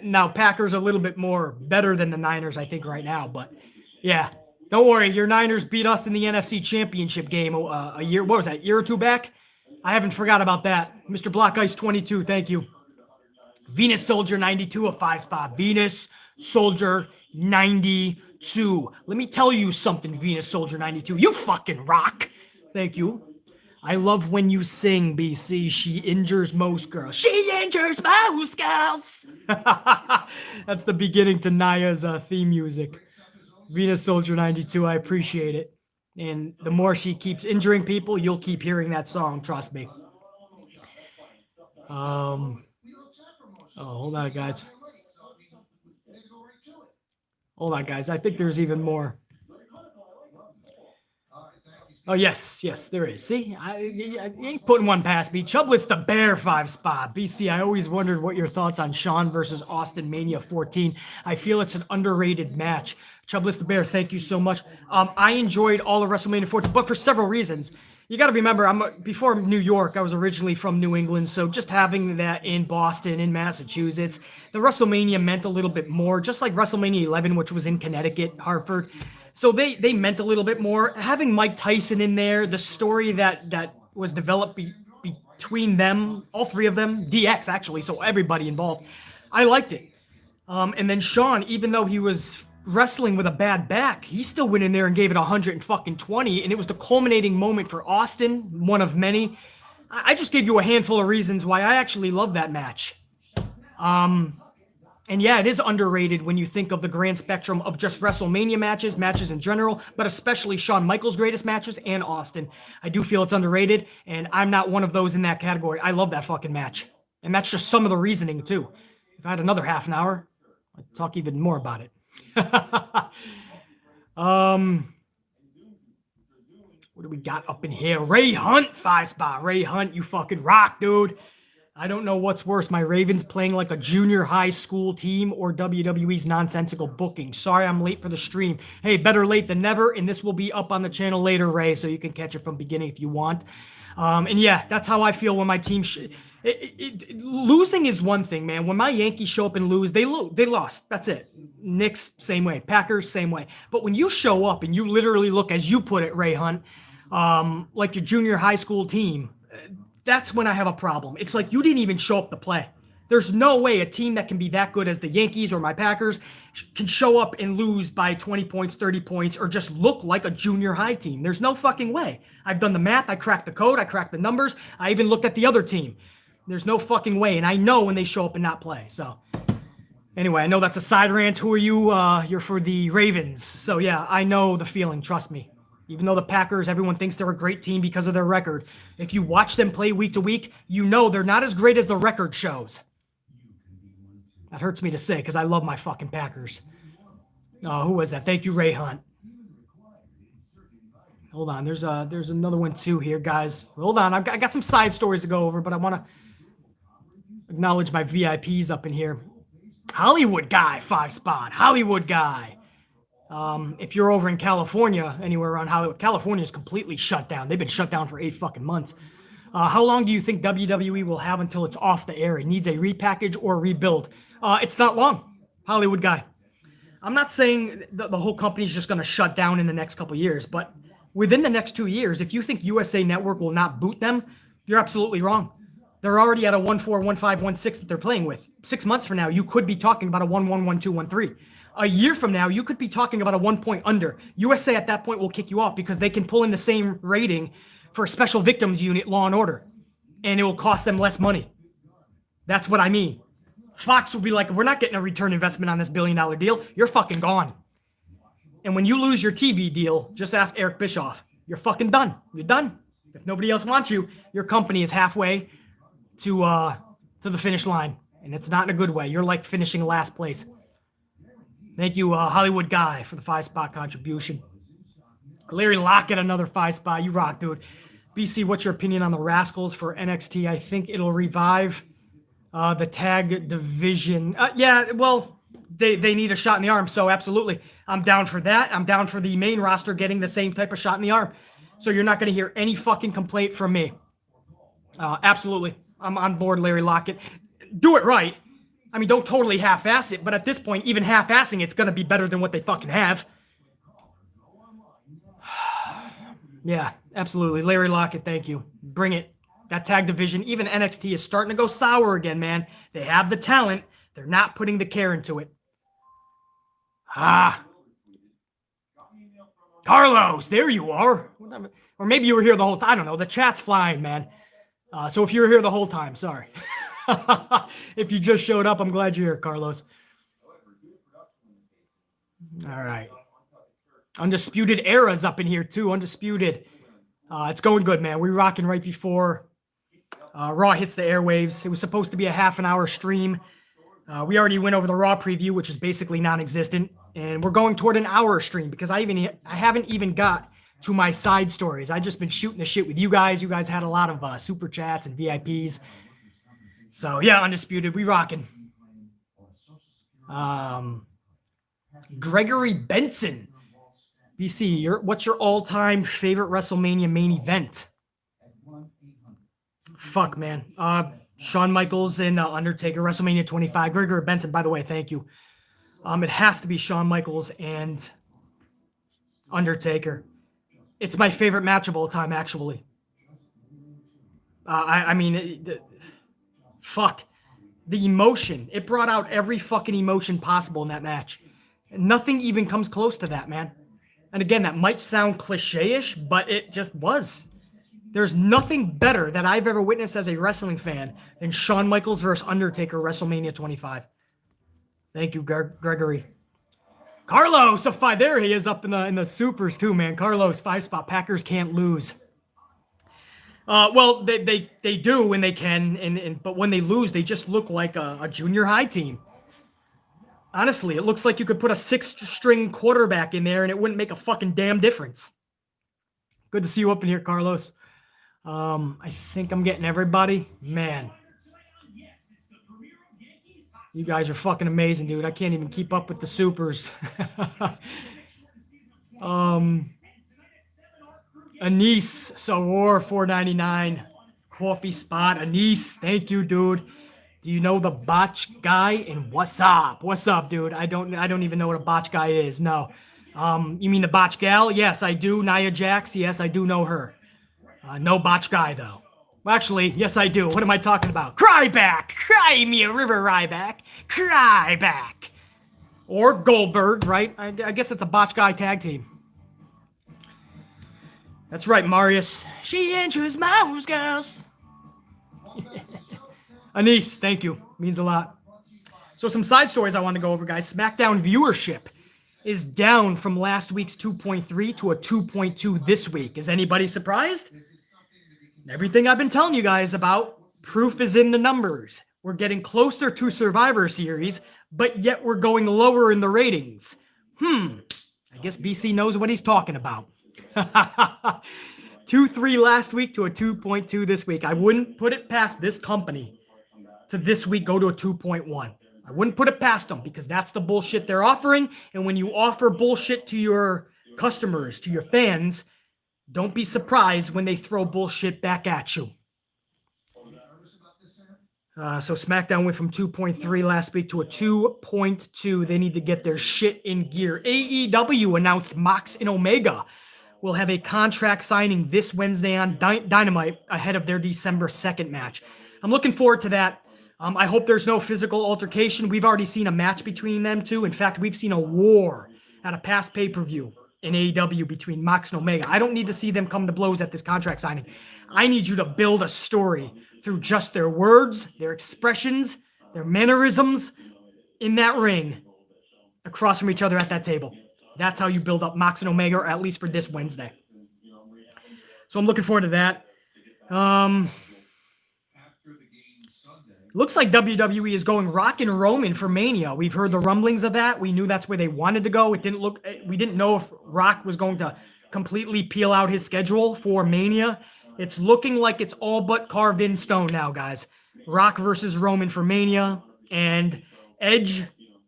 Now, Packers are a little bit more better than the Niners, I think, right now. But, yeah, don't worry. Your Niners beat us in the NFC Championship game a year or two back? I haven't forgot about that. Mr. Block Ice 22, thank you. Venus Soldier 92, a 5 Spot. Venus Soldier 92. Let me tell you something, Venus Soldier 92. You fucking rock. Thank you. I love when you sing, BC. She injures most girls. She injures most girls. That's the beginning to Naya's theme music. Venus Soldier 92, I appreciate it. And the more she keeps injuring people, you'll keep hearing that song, trust me. Oh, hold on, guys. Hold on, guys. I think there's even more. Oh, yes, there is. See, I ain't putting one past me. Chubless the Bear 5 Spot. BC, I always wondered what your thoughts on Shawn versus Austin Mania 14. I feel it's an underrated match. Chubless the Bear, thank you so much. I enjoyed all of WrestleMania 14, but for several reasons. You got to remember, before New York, I was originally from New England, so just having that in Boston, in Massachusetts, the WrestleMania meant a little bit more, just like WrestleMania 11, which was in Connecticut, Hartford. So they meant a little bit more. Having Mike Tyson in there, the story that was developed between them, all three of them, DX actually, so everybody involved, I liked it. And then Shawn, even though he was wrestling with a bad back, he still went in there and gave it 120, and it was the culminating moment for Austin, one of many. I just gave you a handful of reasons why I actually love that match. And yeah, it is underrated when you think of the grand spectrum of just WrestleMania matches in general, but especially Shawn Michaels' greatest matches and Austin. I do feel it's underrated, and I'm not one of those in that category. I love that fucking match. And that's just some of the reasoning, too. If I had another half an hour, I'd talk even more about it. What do we got up in here? Ray Hunt, 5 Spot. Ray Hunt, you fucking rock, dude. I don't know what's worse, my Ravens playing like a junior high school team or WWE's nonsensical booking. Sorry I'm late for the stream. Hey, better late than never, and this will be up on the channel later, Ray, so you can catch it from beginning if you want. And yeah, that's how I feel when my team... losing is one thing, man. When my Yankees show up and lose, they lost. That's it. Knicks, same way. Packers, same way. But when you show up and you literally look, as you put it, Ray Hunt, like your junior high school team... that's when I have a problem. It's like you didn't even show up to play. There's no way a team that can be that good as the Yankees or my Packers can show up and lose by 20 points, 30 points, or just look like a junior high team. There's no fucking way. I've done the math. I cracked the code. I cracked the numbers. I even looked at the other team. There's no fucking way. And I know when they show up and not play. So anyway, I know that's a side rant. Who are you? You're for the Ravens. So yeah, I know the feeling. Trust me. Even though the Packers, everyone thinks they're a great team because of their record. If you watch them play week to week, you know they're not as great as the record shows. That hurts me to say because I love my fucking Packers. Who was that? Thank you, Ray Hunt. Hold on. There's another one too here, guys. Hold on. I got some side stories to go over, but I want to acknowledge my VIPs up in here. Hollywood Guy, 5 Spot. Hollywood Guy. If you're over in California, anywhere around Hollywood, California is completely shut down. They've been shut down for 8 fucking months. How long do you think WWE will have until it's off the air? It needs a repackage or rebuild. It's not long, Hollywood guy. I'm not saying the whole company's just going to shut down in the next couple years, but within the next 2 years, if you think USA Network will not boot them, you're absolutely wrong. They're already at a 1-4, 1-5, 1-6 that they're playing with. 6 months from now, you could be talking about a 1-1, 1-2, 1-3. A year from now, you could be talking about a 1 point under. USA at that point will kick you off because they can pull in the same rating for a special victims unit, Law and Order, and it will cost them less money. That's what I mean. Fox will be like, we're not getting a return investment on this $1 billion deal. You're fucking gone. And when you lose your TV deal, just ask Eric Bischoff. You're fucking done. You're done. If nobody else wants you, your company is halfway to the finish line. And it's not in a good way. You're like finishing last place. Thank you, Hollywood Guy, for the 5-spot contribution. Larry Lockett, another 5-spot. You rock, dude. BC, what's your opinion on the Rascals for NXT? I think it'll revive the tag division. Yeah, well, they need a shot in the arm, so absolutely. I'm down for that. I'm down for the main roster getting the same type of shot in the arm. So you're not going to hear any fucking complaint from me. Absolutely. I'm on board, Larry Lockett. Do it right. I mean, don't totally half-ass it, but at this point, even half-assing it's going to be better than what they fucking have. Yeah, absolutely. Larry Lockett, thank you. Bring it. That tag division, even NXT is starting to go sour again, man. They have the talent. They're not putting the care into it. Carlos, there you are. Or maybe you were here the whole time. I don't know. The chat's flying, man. So if you were here the whole time, sorry. If you just showed up, I'm glad you're here, Carlos. All right. Undisputed Era's up in here, too. Undisputed. It's going good, man. We're rocking right before Raw hits the airwaves. It was supposed to be a half-an-hour stream. We already went over the Raw preview, which is basically non-existent. And we're going toward an hour stream because I haven't even got to my side stories. I've just been shooting the shit with you guys. You guys had a lot of super chats and VIPs. So, yeah, Undisputed. We rocking. Gregory Benson. BC, what's your all-time favorite WrestleMania main event? Fuck, man. Shawn Michaels and Undertaker, WrestleMania 25. Gregory Benson, by the way, thank you. It has to be Shawn Michaels and Undertaker. It's my favorite match of all time, actually. I mean, fuck. The emotion. It brought out every fucking emotion possible in that match. Nothing even comes close to that, man. And again, that might sound cliche-ish, but it just was. There's nothing better that I've ever witnessed as a wrestling fan than Shawn Michaels versus Undertaker WrestleMania 25. Thank you, Gregory. Carlos, a 5. There he is up in the supers too, man. Carlos, 5-spot. Packers can't lose. Well, they do when they can, but when they lose, they just look like a junior high team. Honestly, it looks like you could put a 6-string quarterback in there and it wouldn't make a fucking damn difference. Good to see you up in here, Carlos. I think I'm getting everybody. Man. You guys are fucking amazing, dude. I can't even keep up with the supers. Anise, Sawar, $4.99. Coffee spot. Anise, thank you, dude. Do you know the botch guy? And what's up? What's up, dude? I don't even know what a botch guy is. No. You mean the botch gal? Yes, I do. Nia Jax. Yes, I do know her. No botch guy, though. Well, actually, yes, I do. What am I talking about? Cryback! Cry me a river, Ryback! Cryback! Or Goldberg, right? I guess it's a botch guy tag team. That's right, Marius. She enters my house, girls. Anise, thank you. Means a lot. So some side stories I want to go over, guys. SmackDown viewership is down from last week's 2.3 to a 2.2 this week. Is anybody surprised? Everything I've been telling you guys about, proof is in the numbers. We're getting closer to Survivor Series, but yet we're going lower in the ratings. I guess BC knows what he's talking about. 2.3 last week to a 2.2 this week. I wouldn't put it past this company to this week go to a 2.1. I wouldn't put it past them because that's the bullshit they're offering. And when you offer bullshit to your customers, to your fans, don't be surprised when they throw bullshit back at you. So SmackDown went from 2.3 last week to a 2.2. They need to get their shit in gear. AEW announced Mox and Omega will have a contract signing this Wednesday on Dynamite ahead of their December 2nd match. I'm looking forward to that. I hope there's no physical altercation. We've already seen a match between them two. In fact, we've seen a war at a past pay-per-view in AEW between Mox and Omega. I don't need to see them come to blows at this contract signing. I need you to build a story through just their words, their expressions, their mannerisms in that ring across from each other at that table. That's how you build up Mox and Omega, or at least for this Wednesday. So I'm looking forward to that. Looks like WWE is going Rock and Roman for Mania. We've heard the rumblings of that. We knew that's where they wanted to go. We didn't know if Rock was going to completely peel out his schedule for Mania. It's looking like it's all but carved in stone now, guys. Rock versus Roman for Mania, and Edge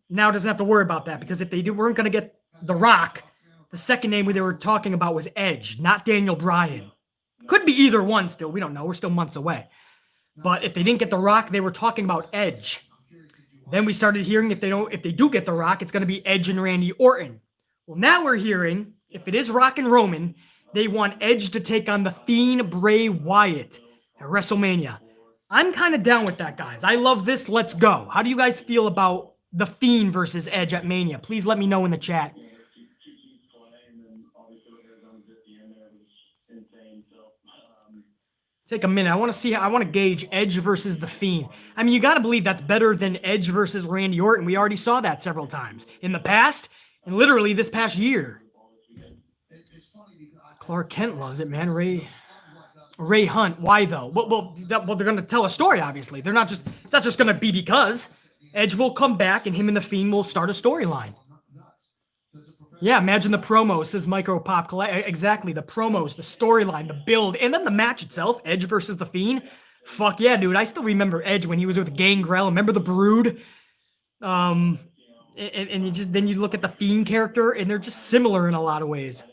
now doesn't have to worry about that, because if they weren't going to get The Rock, the second name they were talking about was Edge, not Daniel Bryan. Could be either one still. We don't know. We're still months away. But if they didn't get The Rock, they were talking about Edge. Then we started hearing if they do get The Rock, it's going to be Edge and Randy Orton. Well, now we're hearing if it is Rock and Roman, they want Edge to take on The Fiend Bray Wyatt at WrestleMania. I'm kind of down with that, guys. I love this. Let's go. How do you guys feel about The Fiend versus Edge at Mania? Please let me know in the chat. Take a minute. I want to gauge Edge versus The Fiend. I mean, you got to believe that's better than Edge versus Randy Orton. We already saw that several times in the past, and literally this past year. Clark Kent loves it, man. Ray Hunt. Why though? Well, they're going to tell a story. Obviously, it's not just going to be because Edge will come back and him and The Fiend will start a storyline. Yeah, imagine the promos, says Micro Pop. Exactly, the promos, the storyline, the build, and then the match itself, Edge versus The Fiend. Fuck yeah, dude. I still remember Edge when he was with Gangrel. Remember the Brood? And then you look at the Fiend character, and they're just similar in a lot of ways.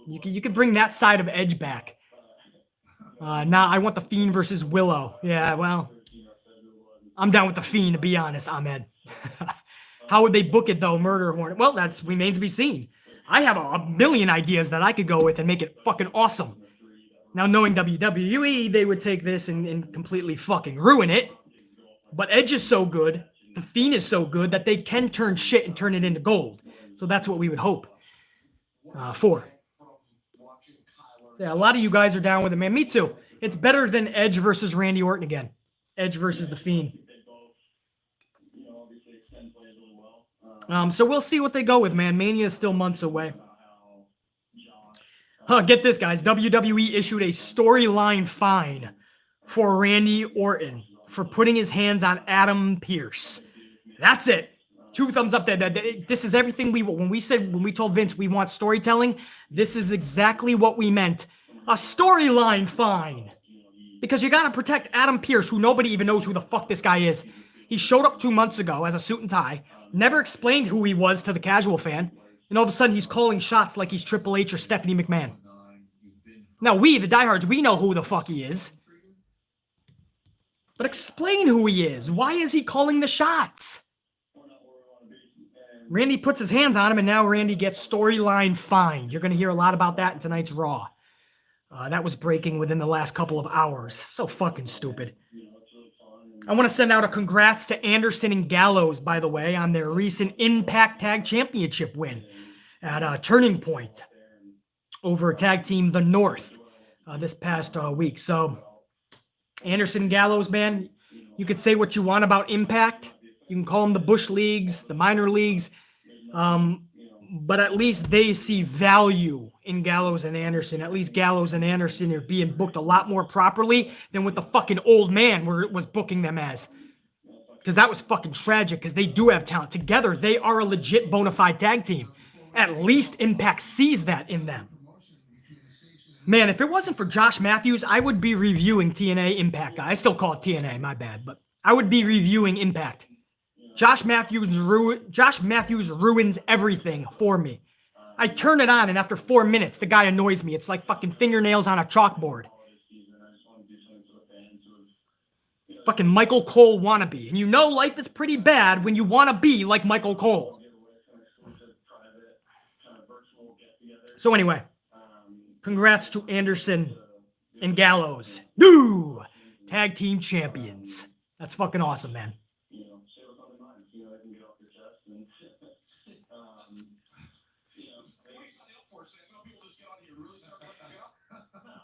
You could bring that side of Edge back. Nah, I want The Fiend versus Willow. Yeah, well, I'm down with The Fiend, to be honest, Ahmed. How would they book it, though, Murder Hornet? Well, that remains to be seen. I have a million ideas that I could go with and make it fucking awesome. Now, knowing WWE, they would take this and completely fucking ruin it. But Edge is so good, The Fiend is so good, that they can turn shit and turn it into gold. So that's what we would hope for. So yeah, a lot of you guys are down with it, man. Me too. It's better than Edge versus Randy Orton again. Edge versus The Fiend. So we'll see what they go with, man. Mania is still months away. Get this, guys. WWE issued a storyline fine for Randy Orton for putting his hands on Adam Pearce. That's it. 2 thumbs up there. This is everything when we told Vince we want storytelling, this is exactly what we meant. A storyline fine. Because you got to protect Adam Pearce, who nobody even knows who the fuck this guy is. He showed up 2 months ago as a suit and tie, never explained who he was to the casual fan, and all of a sudden he's calling shots like he's Triple H or Stephanie McMahon. Now we, the diehards, we know who the fuck he is. But explain who he is. Why is he calling the shots? Randy puts his hands on him, and now Randy gets storyline fined. You're going to hear a lot about that in tonight's Raw. That was breaking within the last couple of hours. So fucking stupid. I want to send out a congrats to Anderson and Gallows, by the way, on their recent Impact Tag Championship win at Turning Point over Tag Team The North this past week. So, Anderson and Gallows, man, you could say what you want about Impact. You can call them the Bush Leagues, the minor leagues, but at least they see value in Gallows and Anderson. At least Gallows and Anderson are being booked a lot more properly than what the fucking old man was booking them as. Because that was fucking tragic, because they do have talent. Together, they are a legit bona fide tag team. At least Impact sees that in them. Man, if it wasn't for Josh Matthews, I would be reviewing TNA Impact. I still call it TNA, my bad, but I would be reviewing Impact. Josh Matthews ruins everything for me. I turn it on, and after 4 minutes, the guy annoys me. It's like fucking fingernails on a chalkboard. Fucking Michael Cole wannabe. And you know life is pretty bad when you want to be like Michael Cole. So anyway, congrats to Anderson and Gallows. New tag team champions. That's fucking awesome, man.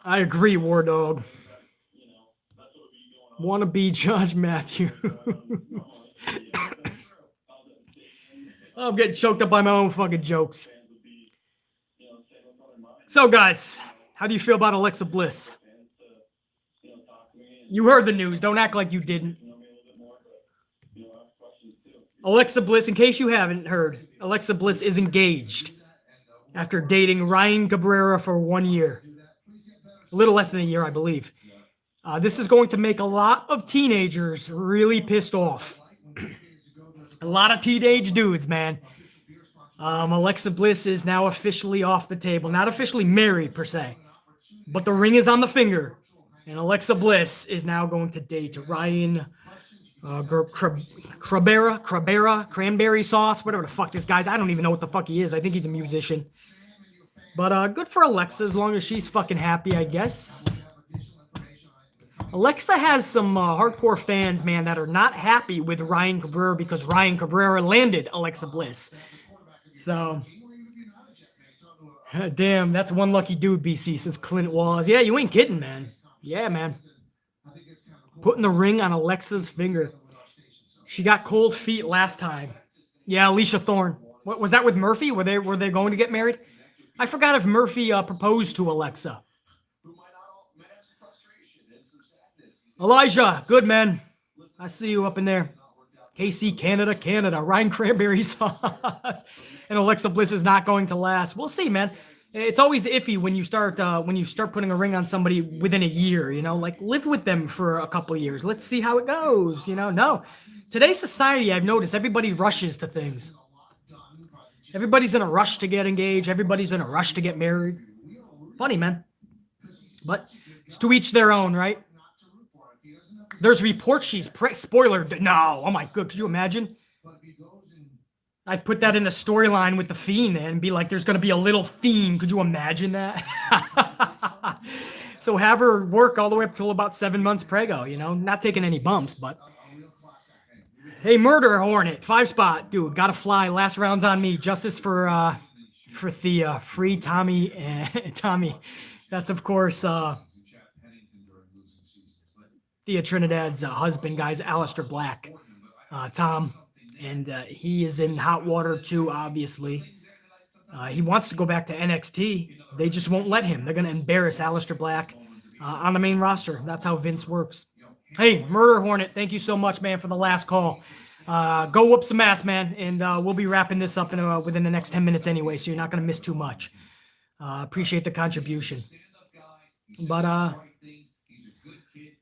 I agree, War Dog. Want to be Judge Matthews. I'm getting choked up by my own fucking jokes. So, guys, how do you feel about Alexa Bliss? You heard the news. Don't act like you didn't. Alexa Bliss, in case you haven't heard, Alexa Bliss is engaged after dating Ryan Cabrera for 1 year. A little less than a year, I believe. This is going to make a lot of teenagers really pissed off. A lot of teenage dudes, man. Alexa Bliss is now officially off the table. Not officially married, per se. But the ring is on the finger. And Alexa Bliss is now going to date Ryan Cranberry Sauce, whatever the fuck this guy's. I don't even know what the fuck he is. I think he's a musician. But good for Alexa, as long as she's fucking happy, I guess. Alexa has some hardcore fans, man, that are not happy with Ryan Cabrera because Ryan Cabrera landed Alexa Bliss. So, damn, that's one lucky dude, BC, says Clint Walls. Yeah, you ain't kidding, man. Yeah, man. Putting the ring on Alexa's finger. She got cold feet last time. Yeah, Alicia Thorne. What was that with Murphy? Were they going to get married? I forgot if Murphy proposed to Alexa. Elijah, good man. I see you up in there. KC, Canada. Ryan Cranberry Sauce. And Alexa Bliss is not going to last. We'll see, man. It's always iffy when you start putting a ring on somebody within a year, you know, like live with them for a couple of years. Let's see how it goes, you know. No. Today's society, I've noticed everybody rushes to things. Everybody's in a rush to get engaged. Everybody's in a rush to get married. Funny, man. But it's to each their own, right? There's reports she's spoiler. No. Oh, my God. Could you imagine? I'd put that in the storyline with the Fiend and be like, there's going to be a little Fiend. Could you imagine that? So have her work all the way up till about 7 months prego, you know? Not taking any bumps, but... Hey, Murder Hornet, 5-spot. Dude, gotta fly. Last round's on me. Justice for Thea. Free Tommy and Tommy. That's, of course, Thea Trinidad's husband, guys, Aleister Black. Tom. And he is in hot water, too, obviously. He wants to go back to NXT. They just won't let him. They're going to embarrass Aleister Black on the main roster. That's how Vince works. Hey, Murder Hornet, thank you so much, man, for the last call. Go whoop some ass, man, and we'll be wrapping this up within the next 10 minutes anyway, so you're not going to miss too much. Appreciate the contribution. But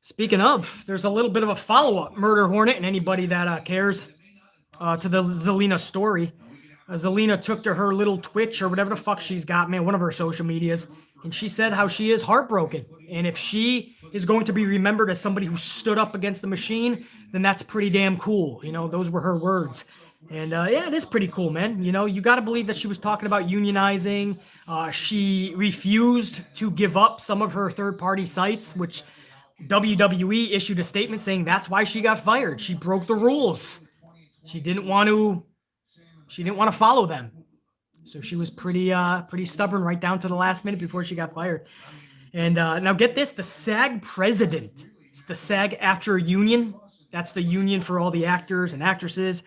speaking of, there's a little bit of a follow-up, Murder Hornet, and anybody that cares to the Zelena story. Zelena took to her little Twitch or whatever the fuck she's got, man, one of her social medias, and she said how she is heartbroken. And if she is going to be remembered as somebody who stood up against the machine, then that's pretty damn cool. You know, those were her words. And yeah, it is pretty cool, man. You know, you got to believe that she was talking about unionizing. She refused to give up some of her third-party sites, which WWE issued a statement saying that's why she got fired. She broke the rules. She didn't want to follow them. So she was pretty stubborn right down to the last minute before she got fired. And now get this, the SAG president. It's the SAG after union. That's the union for all the actors and actresses.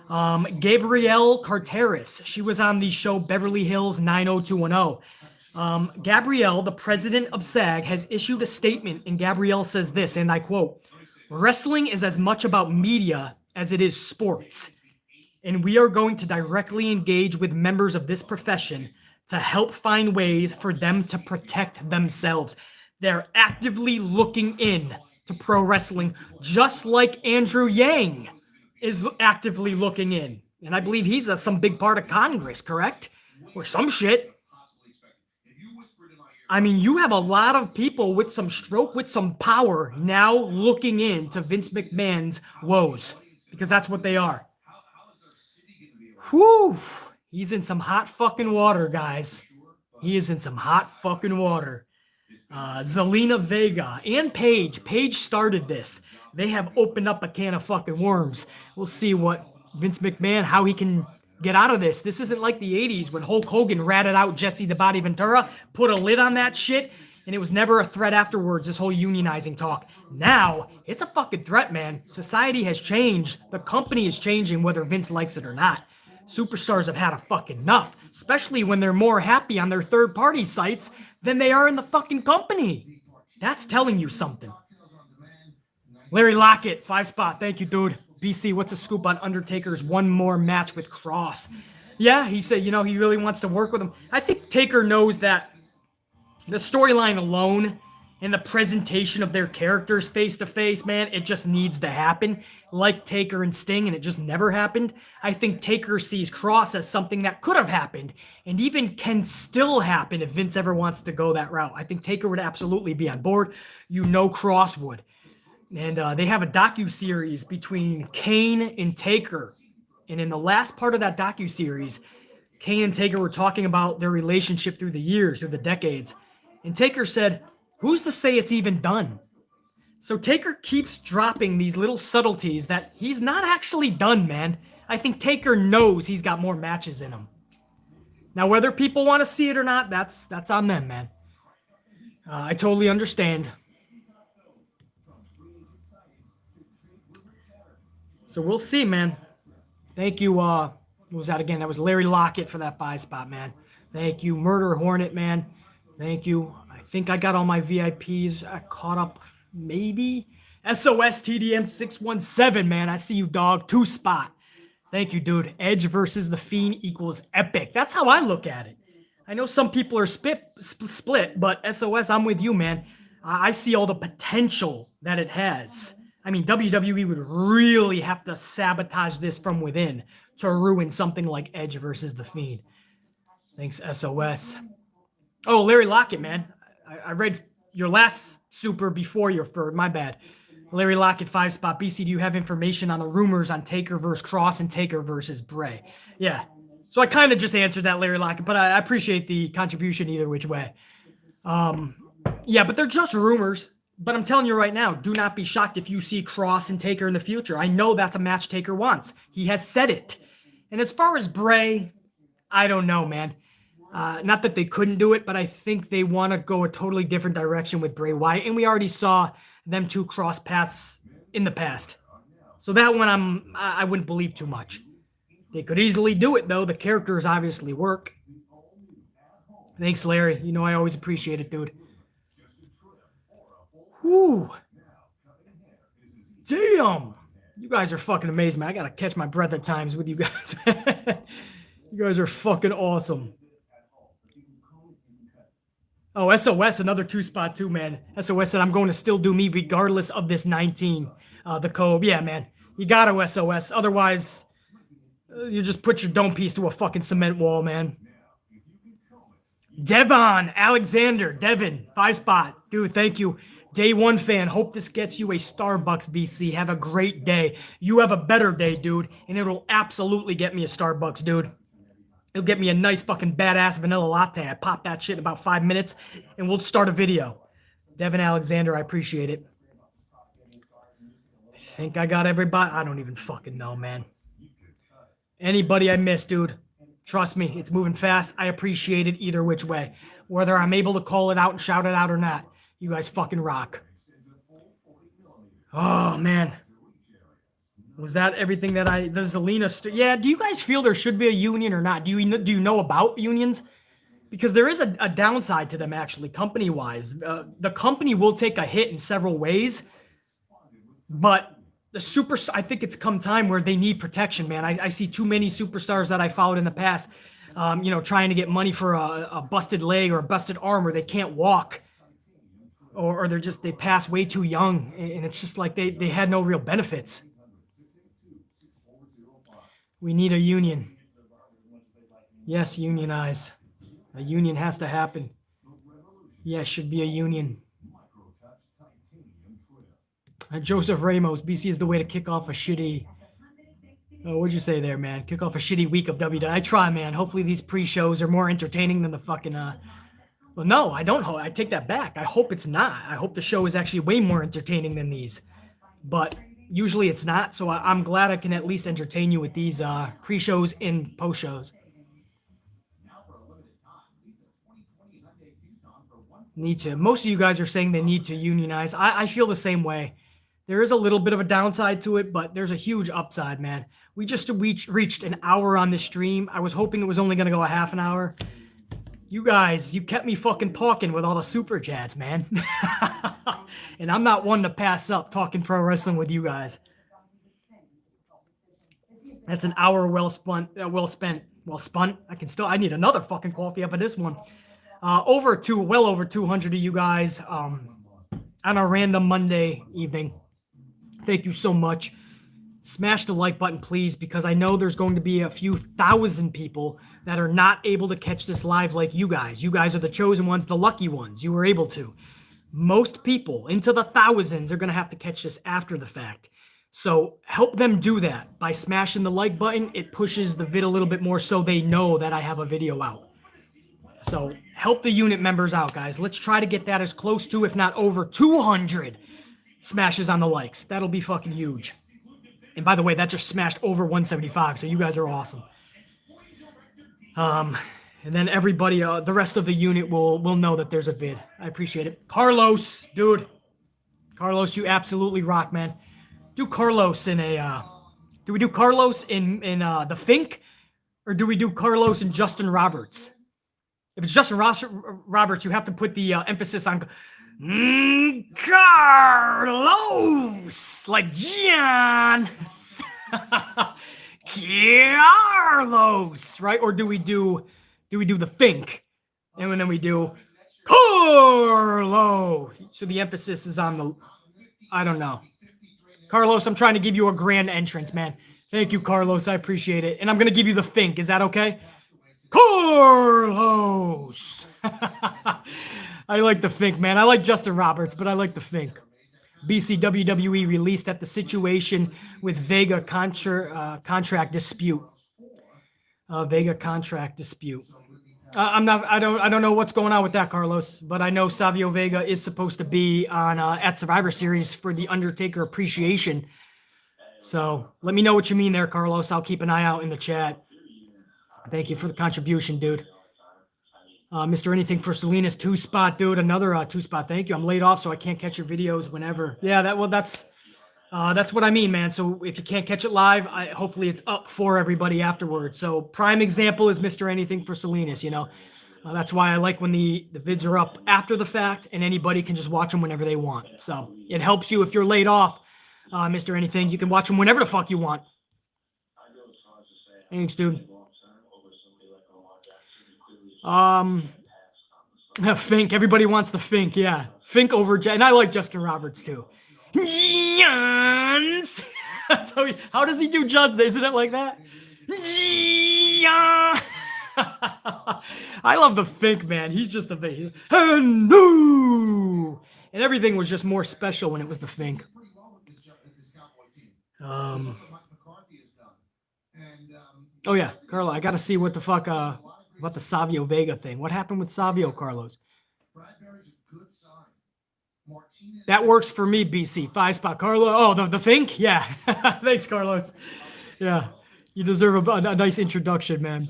Gabrielle Carteris. She was on the show Beverly Hills 90210. Gabrielle, the president of SAG, has issued a statement, and Gabrielle says this, and I quote, "Wrestling is as much about media as it is sports. And we are going to directly engage with members of this profession to help find ways for them to protect themselves. They're actively looking in to pro wrestling, just like Andrew Yang is actively looking in." And I believe he's some big part of Congress, correct? Or some shit. I mean, you have a lot of people with some stroke, with some power now looking into Vince McMahon's woes because that's what they are. Whew. He's in some hot fucking water, guys. He is in some hot fucking water. Zelena Vega and Paige. Paige started this. They have opened up a can of fucking worms. We'll see what Vince McMahon, how he can get out of this. This isn't like the 80s when Hulk Hogan ratted out Jesse the Body Ventura, put a lid on that shit, and it was never a threat afterwards, this whole unionizing talk. Now, it's a fucking threat, man. Society has changed. The company is changing whether Vince likes it or not. Superstars have had a fucking enough, especially when they're more happy on their third-party sites than they are in the fucking company. That's telling you something. Larry Lockett, 5-spot. Thank you, dude. BC, what's a scoop on Undertaker's one more match with Cross? Yeah, he said, he really wants to work with him. I think Taker knows that the storyline alone and the presentation of their characters face to face, man, it just needs to happen. Like Taker and Sting, and it just never happened. I think Taker sees Cross as something that could have happened and even can still happen if Vince ever wants to go that route. I think Taker would absolutely be on board. Cross would. And they have a docuseries between Kane and Taker. And in the last part of that docuseries, Kane and Taker were talking about their relationship through the years, through the decades. And Taker said, who's to say it's even done? So Taker keeps dropping these little subtleties that he's not actually done, man. I think Taker knows he's got more matches in him. Now, whether people want to see it or not, that's on them, man. I totally understand. So we'll see, man. Thank you. What was that again? That was Larry Lockett for that 5-spot, man. Thank you. Murder Hornet, man. Thank you. I think I got all my VIPs. I caught up, maybe. SOS TDM 617, man. I see you, dog. 2-spot. Thank you, dude. Edge versus The Fiend equals epic. That's how I look at it. I know some people are split, but SOS, I'm with you, man. I see all the potential that it has. I mean, WWE would really have to sabotage this from within to ruin something like Edge versus The Fiend. Thanks, SOS. Oh, Larry Lockett, man. I read your last super before your third. My bad. Larry Lockett, 5-spot. BC, do you have information on the rumors on Taker versus Cross and Taker versus Bray? Yeah. So I kind of just answered that, Larry Lockett, but I appreciate the contribution either which way. Yeah, but they're just rumors. But I'm telling you right now, do not be shocked if you see Cross and Taker in the future. I know that's a match Taker wants. He has said it. And as far as Bray, I don't know, man. Not that they couldn't do it, but I think they want to go a totally different direction with Bray Wyatt. And we already saw them two cross paths in the past. So that one I wouldn't believe too much. They could easily do it, though. The characters obviously work. Thanks, Larry. I always appreciate it, dude. Whew. Damn. You guys are fucking amazing, man. I gotta catch my breath at times with you guys. You guys are fucking awesome. Oh, SOS, another 2-spot too, man. SOS said, I'm going to still do me regardless of this 19. The Cove. Yeah, man. You gotta SOS. Otherwise, you just put your dome piece to a fucking cement wall, man. Devon Alexander. Devin, 5-spot. Dude, thank you. Day one fan, hope this gets you a Starbucks, BC. Have a great day. You have a better day, dude, and it'll absolutely get me a Starbucks, dude. It'll get me a nice fucking badass vanilla latte. I pop that shit in about 5 minutes, and we'll start a video. Devin Alexander, I appreciate it. I think I got everybody. I don't even fucking know, man. Anybody I missed, dude. Trust me, it's moving fast. I appreciate it either which way. Whether I'm able to call it out and shout it out or not. You guys fucking rock. Oh, man. Was that everything that the Zelena... Yeah, do you guys feel there should be a union or not? Do you know about unions? Because there is a downside to them, actually, company-wise. The company will take a hit in several ways, but I think it's come time where they need protection, man. I see too many superstars that I followed in the past, trying to get money for a busted leg or a busted arm where they can't walk. Or they pass way too young, and it's just like they had no real benefits. We need a union. Yes, unionize. A union has to happen. Yeah, should be a union. Joseph Ramos, BC is the way to kick off a shitty. What'd you say there, man? Kick off a shitty week of WWE. I try, man. Hopefully these pre-shows are more entertaining than the fucking. Well, no, I don't. I take that back. I hope it's not. I hope the show is actually way more entertaining than these. But usually it's not. So I'm glad I can at least entertain you with these pre-shows and post-shows. Need to. Most of you guys are saying they need to unionize. I feel the same way. There is a little bit of a downside to it, but there's a huge upside, man. We just reached an hour on this stream. I was hoping it was only going to go a half an hour. You guys, you kept me fucking talking with all the super chats, man. And I'm not one to pass up talking pro wrestling with you guys. That's an hour well spent. I need another fucking coffee up at this one. Well over 200 of you guys on a random Monday evening. Thank you so much. Smash the like button, please, because I know there's going to be a few thousand people that are not able to catch this live like you guys. You guys are the chosen ones, the lucky ones. You were able to. Most people, into the thousands, are going to have to catch this after the fact. So help them do that by smashing the like button. It pushes the vid a little bit more so they know that I have a video out. So help the unit members out, guys. Let's try to get that as close to, if not over 200 smashes on the likes. That'll be fucking huge. And by the way, that just smashed over 175, so you guys are awesome. And then everybody, the rest of the unit will know that there's a vid. I appreciate it. Carlos, dude. Carlos, you absolutely rock, man. Do Carlos in a, do we do Carlos in the Fink? Or do we do Carlos and Justin Roberts? If it's Justin Roberts, you have to put the emphasis on Carlos, like Gian. Carlos, right? Or do we do the Fink? And then we do Carlo. So the emphasis is on the, I don't know. Carlos, I'm trying to give you a grand entrance, man. Thank you, Carlos. I appreciate it. And I'm going to give you the Fink. Is that okay? Carlos. I like the Fink, man. I like Justin Roberts, but I like the Fink. BC WWE released that the situation with Vega contract dispute. Vega contract dispute. I don't know what's going on with that, Carlos, but I know Savio Vega is supposed to be on at Survivor Series for the Undertaker appreciation. So let me know what you mean there, Carlos. I'll keep an eye out in the chat. Thank you for the contribution, dude. Mr. Anything for Selena's 2-spot, dude. Another 2-spot. Thank you. I'm laid off, so I can't catch your videos whenever. Yeah, that's what I mean, man. So if you can't catch it live, hopefully it's up for everybody afterwards. So prime example is Mr. Anything for Selena's, you know. That's why I like when the vids are up after the fact and anybody can just watch them whenever they want. So it helps you if you're laid off, Mr. Anything. You can watch them whenever the fuck you want. Thanks, dude. Fink. Everybody wants the Fink. Yeah, Fink over and I like Justin Roberts too. Giants. How does he do Judd? Isn't it like that? I love the Fink, man. He's just the Fink. And everything was just more special when it was the Fink. Oh yeah, Carla, I gotta see what the fuck about the Savio Vega thing. What happened with Savio, Carlos? That works for me, BC. 5-spot. Carlo. Oh, the Fink? Yeah. Thanks, Carlos. Yeah. You deserve a nice introduction, man.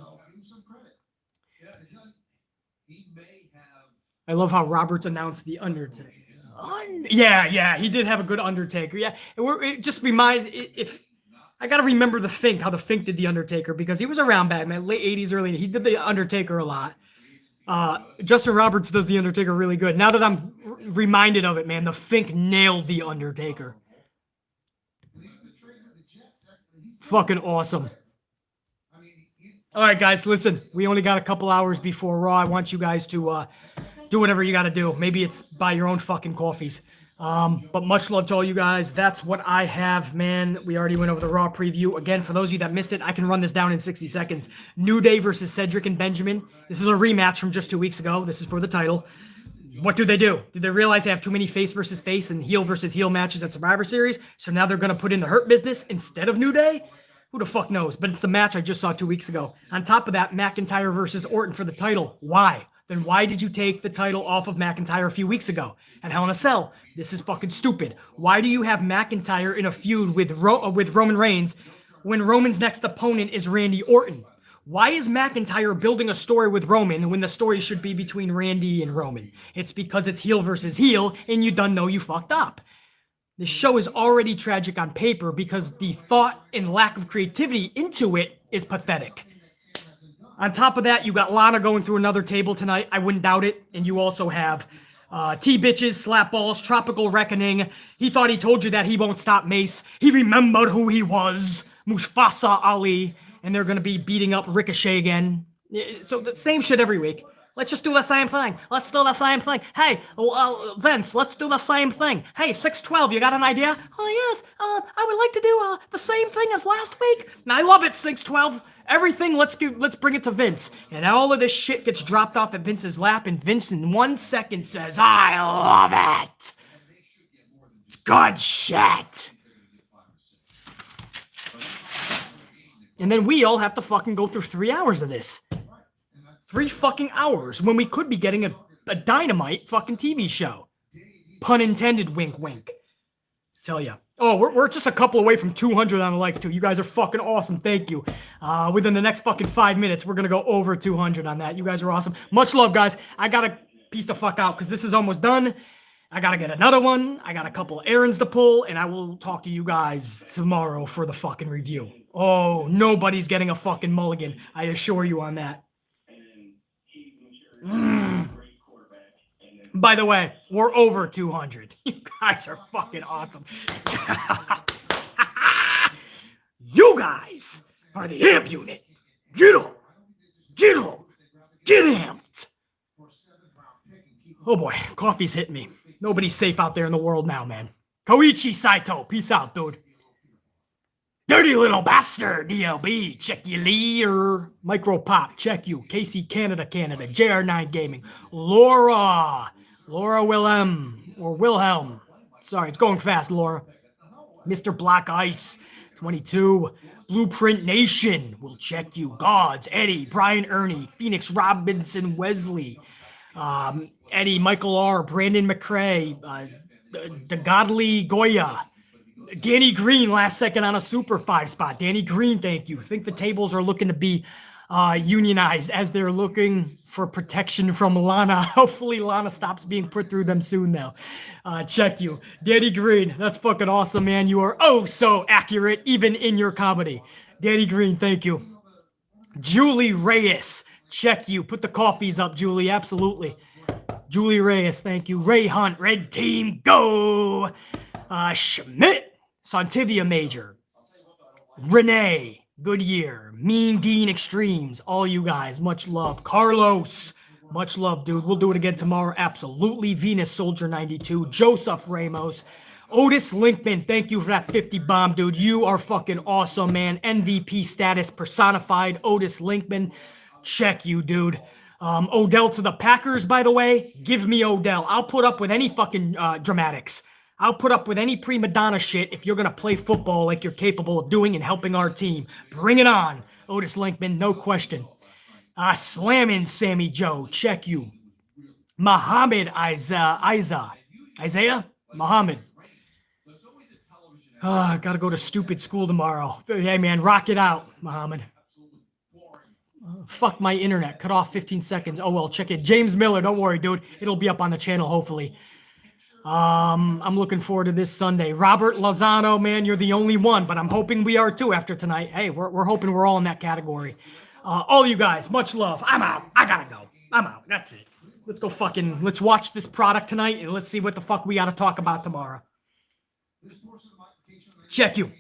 I love how Roberts announced the Undertaker. Yeah. He did have a good Undertaker. Yeah. It just reminds, if I got to remember the Fink, how the Fink did the Undertaker, because he was around back, man, late 80s, early 80s. He did the Undertaker a lot. Justin Roberts does the Undertaker really good. Now that I'm reminded of it, man, the Fink nailed the Undertaker. Fucking awesome. All right, guys, listen, we only got a couple hours before Raw. I want you guys to do whatever you got to do. Maybe it's buy your own fucking coffees. But much love to all you guys. That's what I have, man. We already went over the Raw preview. Again, for those of you that missed it, I can run this down in 60 seconds. New Day versus Cedric and Benjamin. This is a rematch from just 2 weeks ago. This is for the title. What do? Did they realize they have too many face versus face and heel versus heel matches at Survivor Series? So now they're going to put in the Hurt Business instead of New Day? Who the fuck knows? But it's a match I just saw 2 weeks ago. On top of that, McIntyre versus Orton for the title. Why? Then why did you take the title off of McIntyre a few weeks ago? And Hell in a Cell. This is fucking stupid. Why do you have McIntyre in a feud with Roman Reigns when Roman's next opponent is Randy Orton? Why is McIntyre building a story with Roman when the story should be between Randy and Roman? It's because it's heel versus heel, and you done know you fucked up. This show is already tragic on paper because the thought and lack of creativity into it is pathetic. On top of that, you got Lana going through another table tonight. I wouldn't doubt it. And you also have T-Bitches, Slapballs, Tropical Reckoning. He thought he told you that he won't stop Mace. He remembered who he was. Mustafa Ali. And they're going to be beating up Ricochet again. So the same shit every week. Let's just do the same thing. Let's do the same thing. Hey, Vince, let's do the same thing. Hey, 612, you got an idea? Oh, yes. I would like to do the same thing as last week. I love it, 612. Everything, let's bring it to Vince. And all of this shit gets dropped off at Vince's lap, and Vince in 1 second says, I love it. It's good shit. And then we all have to fucking go through 3 hours of this. 3 fucking hours when we could be getting a Dynamite fucking TV show. Pun intended, wink, wink. Tell ya. Oh, we're just a couple away from 200 on the likes, too. You guys are fucking awesome. Thank you. Within the next fucking 5 minutes, we're going to go over 200 on that. You guys are awesome. Much love, guys. I got to piece the fuck out because this is almost done. I got to get another one. I got a couple errands to pull, and I will talk to you guys tomorrow for the fucking review. Oh, nobody's getting a fucking mulligan. I assure you on that. By the way, we're over 200. You guys are fucking awesome. You guys are the amp unit. Get them. Get them. Get amped. Oh boy, coffee's hitting me. Nobody's safe out there in the world now, man. Koichi Saito. Peace out, dude. Dirty little bastard, DLB, check you Lear. Micro Pop, check you. Casey Canada, JR9 Gaming. Laura Wilhelm. Sorry, it's going fast, Laura. Mr. Black Ice, 22. Blueprint Nation, will check you. Gods, Eddie, Brian Ernie, Phoenix Robinson Wesley. Eddie, Michael R., Brandon McCrae, the Godly Goya. Danny Green, last second on a Super 5 spot. Danny Green, thank you. Think the tables are looking to be unionized as they're looking for protection from Lana. Hopefully Lana stops being put through them soon now. Check you. Danny Green, that's fucking awesome, man. You are oh so accurate, even in your comedy. Danny Green, thank you. Julie Reyes, check you. Put the coffees up, Julie, absolutely. Julie Reyes, thank you. Ray Hunt, Red Team, go! Schmidt, Santivia Major, Renee, Goodyear, Mean Dean Extremes, all you guys, much love. Carlos, much love, dude. We'll do it again tomorrow, absolutely. Venus Soldier 92, Joseph Ramos, Otis Linkman, thank you for that 50 bomb, dude. You are fucking awesome, man. MVP status personified, Otis Linkman. Check you, dude. Odell to the Packers, by the way. Give me Odell. I'll put up with any fucking dramatics. I'll put up with any prima donna shit if you're going to play football like you're capable of doing and helping our team. Bring it on, Otis Linkman, no question. Slamming Sammy Joe, check you. Muhammad Isaiah? Muhammad. I got to go to stupid school tomorrow. Hey, man, rock it out, Muhammad. Fuck my internet. Cut off 15 seconds. Oh, well, check it. James Miller, don't worry, dude. It'll be up on the channel, hopefully. I'm looking forward to this Sunday. Robert Lozano, man, you're the only one, but I'm hoping we are too after tonight. Hey, we're hoping we're all in that category. All you guys, much love. I'm out. I gotta go. I'm out. That's it. Let's watch this product tonight and let's see what the fuck we gotta talk about tomorrow. Check you.